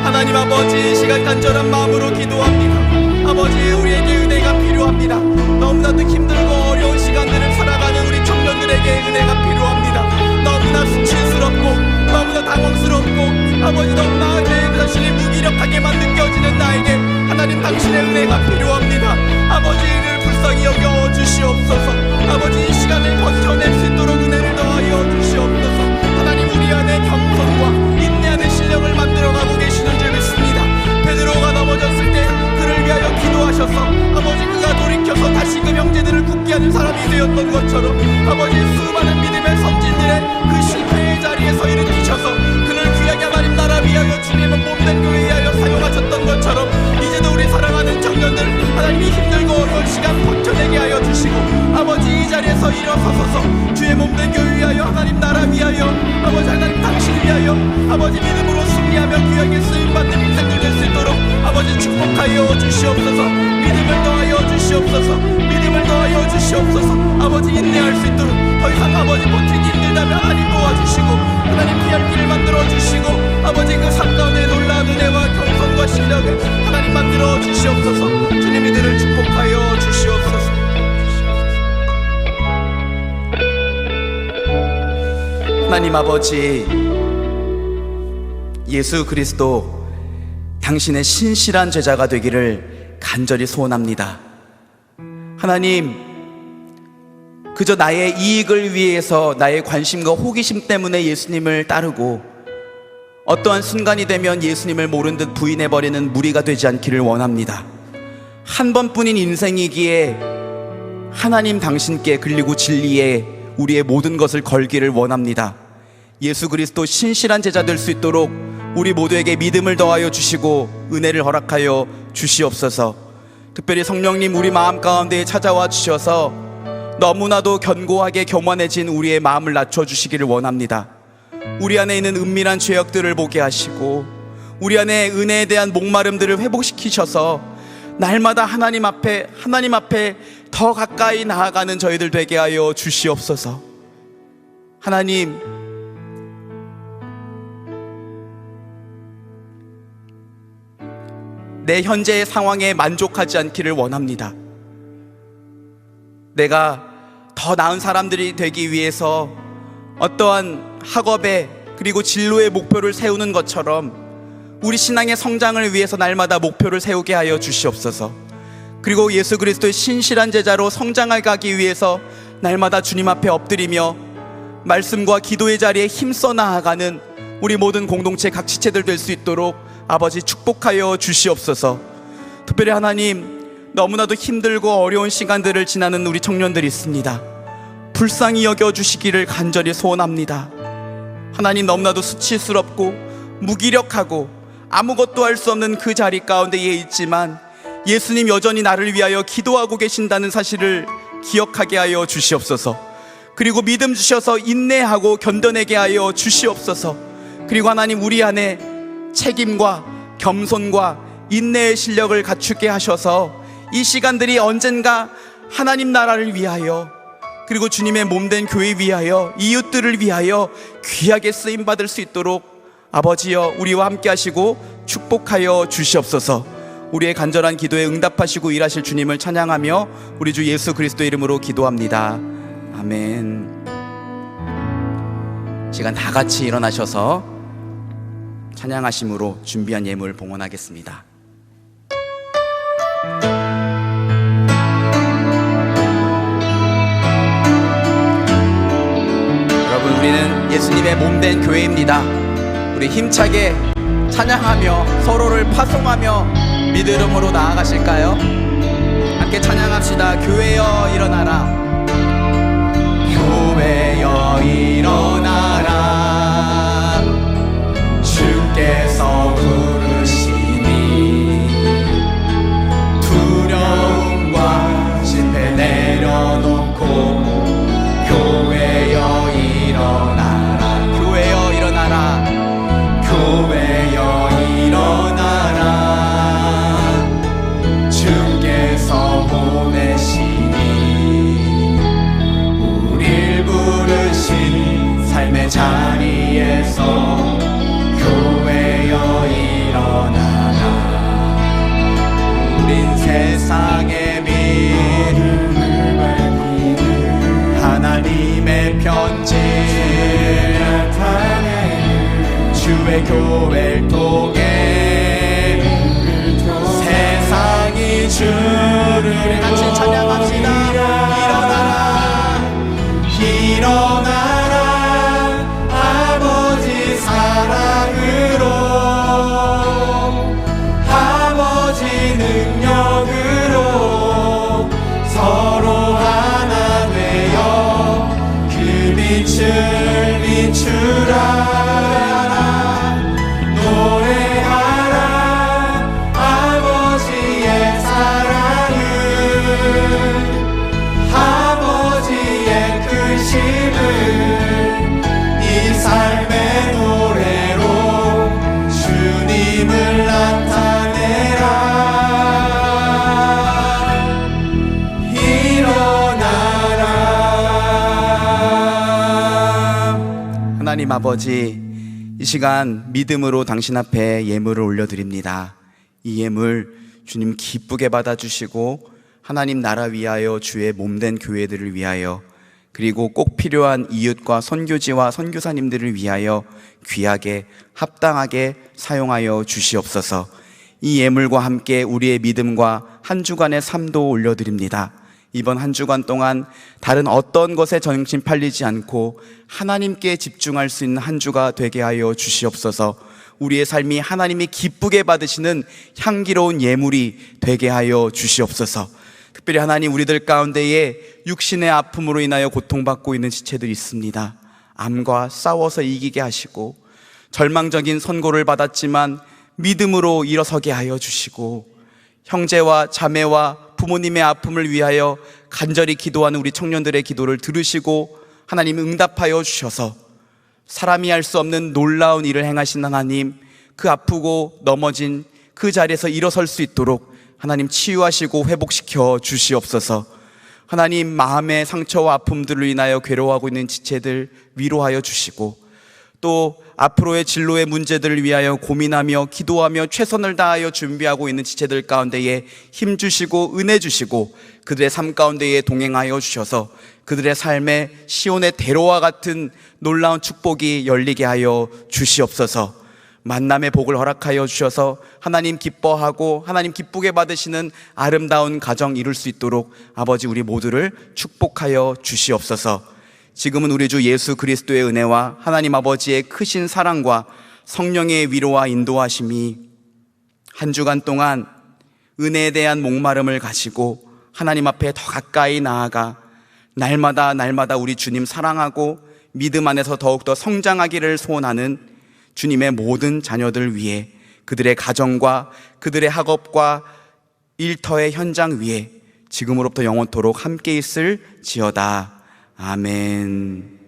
하나님 아버지, 이 시간 간절한 마음으로 기도합니다. 아버지, 우리에게 은혜가 필요합니다. 너무나도 힘들고 어려운 시간들을 살아가는 우리 청년들에게 은혜가 필요합니다. 너무나 수치스럽고 너무나 당황스럽고 아버지, 너무나 내 자신이 무기력하게만 느껴지는 나에게 하나님 당신의 은혜가 필요합니다. 아버지를 불쌍히 여겨 주시옵소서. 아버지, 이 시간을 버텨낼 수 있도록 은혜를 더하여 주시옵소서. 하나님, 우리 안에 겸손과 인내하는 실력을 만들어가고 계시는 줄 믿습니다. 베드로가 넘어졌을 때 그를 위하여 기도하셔서 아버지, 그가 돌이켜서 다시금 형제들을 굳게 하는 사람이 되었던 것처럼 아버지, 수많은 믿음의 선진들의 그 실패의 자리에서 일으키셔서 그를 귀하게 하나님 나라 위하여 주님은 몸된 교회 위하여 사용하셨던 것처럼 이제도 우리 사랑하는 청년들 하나님이 힘들고 어려운 시간 버텨내게 하여 주시고 아버지, 이 자리에서 일어서소서. 주의 몸된 교회 위하여 하나님 나라 위하여 아버지, 하나님 당신 위하여 아버지, 믿음으로 승리하며 귀하게 쓰임받는 인생들 될 수 있도록 아버지 축복하여 주시옵소서. 믿음을 더하여 주시옵소서. 믿음을 더하여 주시옵소서. 아버지, 인내할 수 있도록 더 이상 아버지 버티기 힘들다면 하나님 도와주시고 하나님 피할 길을 만들어 주시고 아버지, 그 삶 가운데 놀라운 은혜와 겸손과 실력을 하나님 만들어 주시옵소서. 주님, 이들을 축복하여 주시옵소서. 하나님 아버지, 예수 그리스도 당신의 신실한 제자가 되기를 간절히 소원합니다. 하나님, 그저 나의 이익을 위해서 나의 관심과 호기심 때문에 예수님을 따르고 어떠한 순간이 되면 예수님을 모른 듯 부인해버리는 무리가 되지 않기를 원합니다. 한 번뿐인 인생이기에 하나님 당신께 그리고 진리에 우리의 모든 것을 걸기를 원합니다. 예수 그리스도 신실한 제자 될 수 있도록 우리 모두에게 믿음을 더하여 주시고 은혜를 허락하여 주시옵소서. 특별히 성령님, 우리 마음 가운데 찾아와 주셔서 너무나도 견고하게 교만해진 우리의 마음을 낮춰주시기를 원합니다. 우리 안에 있는 은밀한 죄악들을 보게 하시고 우리 안에 은혜에 대한 목마름들을 회복시키셔서 날마다 하나님 앞에 더 가까이 나아가는 저희들 되게 하여 주시옵소서. 하나님, 내 현재의 상황에 만족하지 않기를 원합니다. 내가 더 나은 사람들이 되기 위해서 어떠한 학업에 그리고 진로의 목표를 세우는 것처럼 우리 신앙의 성장을 위해서 날마다 목표를 세우게 하여 주시옵소서. 그리고 예수 그리스도의 신실한 제자로 성장해 가기 위해서 날마다 주님 앞에 엎드리며 말씀과 기도의 자리에 힘써 나아가는 우리 모든 공동체 각 지체들 될 수 있도록 아버지 축복하여 주시옵소서. 특별히 하나님, 너무나도 힘들고 어려운 시간들을 지나는 우리 청년들이 있습니다. 불쌍히 여겨주시기를 간절히 소원합니다. 하나님, 너무나도 수치스럽고 무기력하고 아무것도 할 수 없는 그 자리 가운데에 있지만 예수님 여전히 나를 위하여 기도하고 계신다는 사실을 기억하게 하여 주시옵소서. 그리고 믿음 주셔서 인내하고 견뎌내게 하여 주시옵소서. 그리고 하나님, 우리 안에 책임과 겸손과 인내의 실력을 갖추게 하셔서 이 시간들이 언젠가 하나님 나라를 위하여 그리고 주님의 몸된 교회 위하여 이웃들을 위하여 귀하게 쓰임받을 수 있도록 아버지여 우리와 함께 하시고 축복하여 주시옵소서. 우리의 간절한 기도에 응답하시고 일하실 주님을 찬양하며 우리 주 예수 그리스도의 이름으로 기도합니다. 아멘. 시간 다 같이 일어나셔서 찬양하심으로 준비한 예물 봉헌하겠습니다. 여러분, 우리는 예수님의 몸된 교회입니다. 우리 힘차게 찬양하며 서로를 파송하며 믿음으로 나아가실까요? 함께 찬양합시다. 교회여 일어나라. 교회여 일어나라. 주께서 부르시니 두려움과 실패 내려놓고 교회여 일어나라. 교회여 일어나라. 교회여 일어나라. 주께서 보내시니 우릴 부르신 삶의 자리에서 교회여 일어나라. 우린 세상의 믿음을 밝히는 하나님의 편지 주의 교회를 통해 세상이 주를 같이 찬양합시다. 일어나라 일어나라. 아버지 사랑으로 아버지 능력으로 서로 하나 되어 그 빛을 비추라. 이 삶의 노래로 주님을 나타내라. 일어나라. 하나님 아버지, 이 시간 믿음으로 당신 앞에 예물을 올려드립니다. 이 예물 주님 기쁘게 받아주시고 하나님 나라 위하여 주의 몸된 교회들을 위하여 그리고 꼭 필요한 이웃과 선교지와 선교사님들을 위하여 귀하게 합당하게 사용하여 주시옵소서. 이 예물과 함께 우리의 믿음과 한 주간의 삶도 올려드립니다. 이번 한 주간 동안 다른 어떤 것에 정신 팔리지 않고 하나님께 집중할 수 있는 한 주가 되게 하여 주시옵소서. 우리의 삶이 하나님이 기쁘게 받으시는 향기로운 예물이 되게 하여 주시옵소서. 특별히 하나님, 우리들 가운데에 육신의 아픔으로 인하여 고통받고 있는 지체들이 있습니다. 암과 싸워서 이기게 하시고 절망적인 선고를 받았지만 믿음으로 일어서게 하여 주시고 형제와 자매와 부모님의 아픔을 위하여 간절히 기도하는 우리 청년들의 기도를 들으시고 하나님 응답하여 주셔서 사람이 할 수 없는 놀라운 일을 행하신 하나님, 그 아프고 넘어진 그 자리에서 일어설 수 있도록 하나님 치유하시고 회복시켜 주시옵소서. 하나님, 마음의 상처와 아픔들로 인하여 괴로워하고 있는 지체들 위로하여 주시고 또 앞으로의 진로의 문제들을 위하여 고민하며 기도하며 최선을 다하여 준비하고 있는 지체들 가운데에 힘 주시고 은혜 주시고 그들의 삶 가운데에 동행하여 주셔서 그들의 삶에 시온의 대로와 같은 놀라운 축복이 열리게 하여 주시옵소서. 만남의 복을 허락하여 주셔서 하나님 기뻐하고 하나님 기쁘게 받으시는 아름다운 가정 이룰 수 있도록 아버지 우리 모두를 축복하여 주시옵소서. 지금은 우리 주 예수 그리스도의 은혜와 하나님 아버지의 크신 사랑과 성령의 위로와 인도하심이 한 주간 동안 은혜에 대한 목마름을 가지고 하나님 앞에 더 가까이 나아가 날마다 우리 주님 사랑하고 믿음 안에서 더욱더 성장하기를 소원하는 주님의 모든 자녀들 위해 그들의 가정과 그들의 학업과 일터의 현장 위에 지금으로부터 영원토록 함께 있을지어다. 아멘.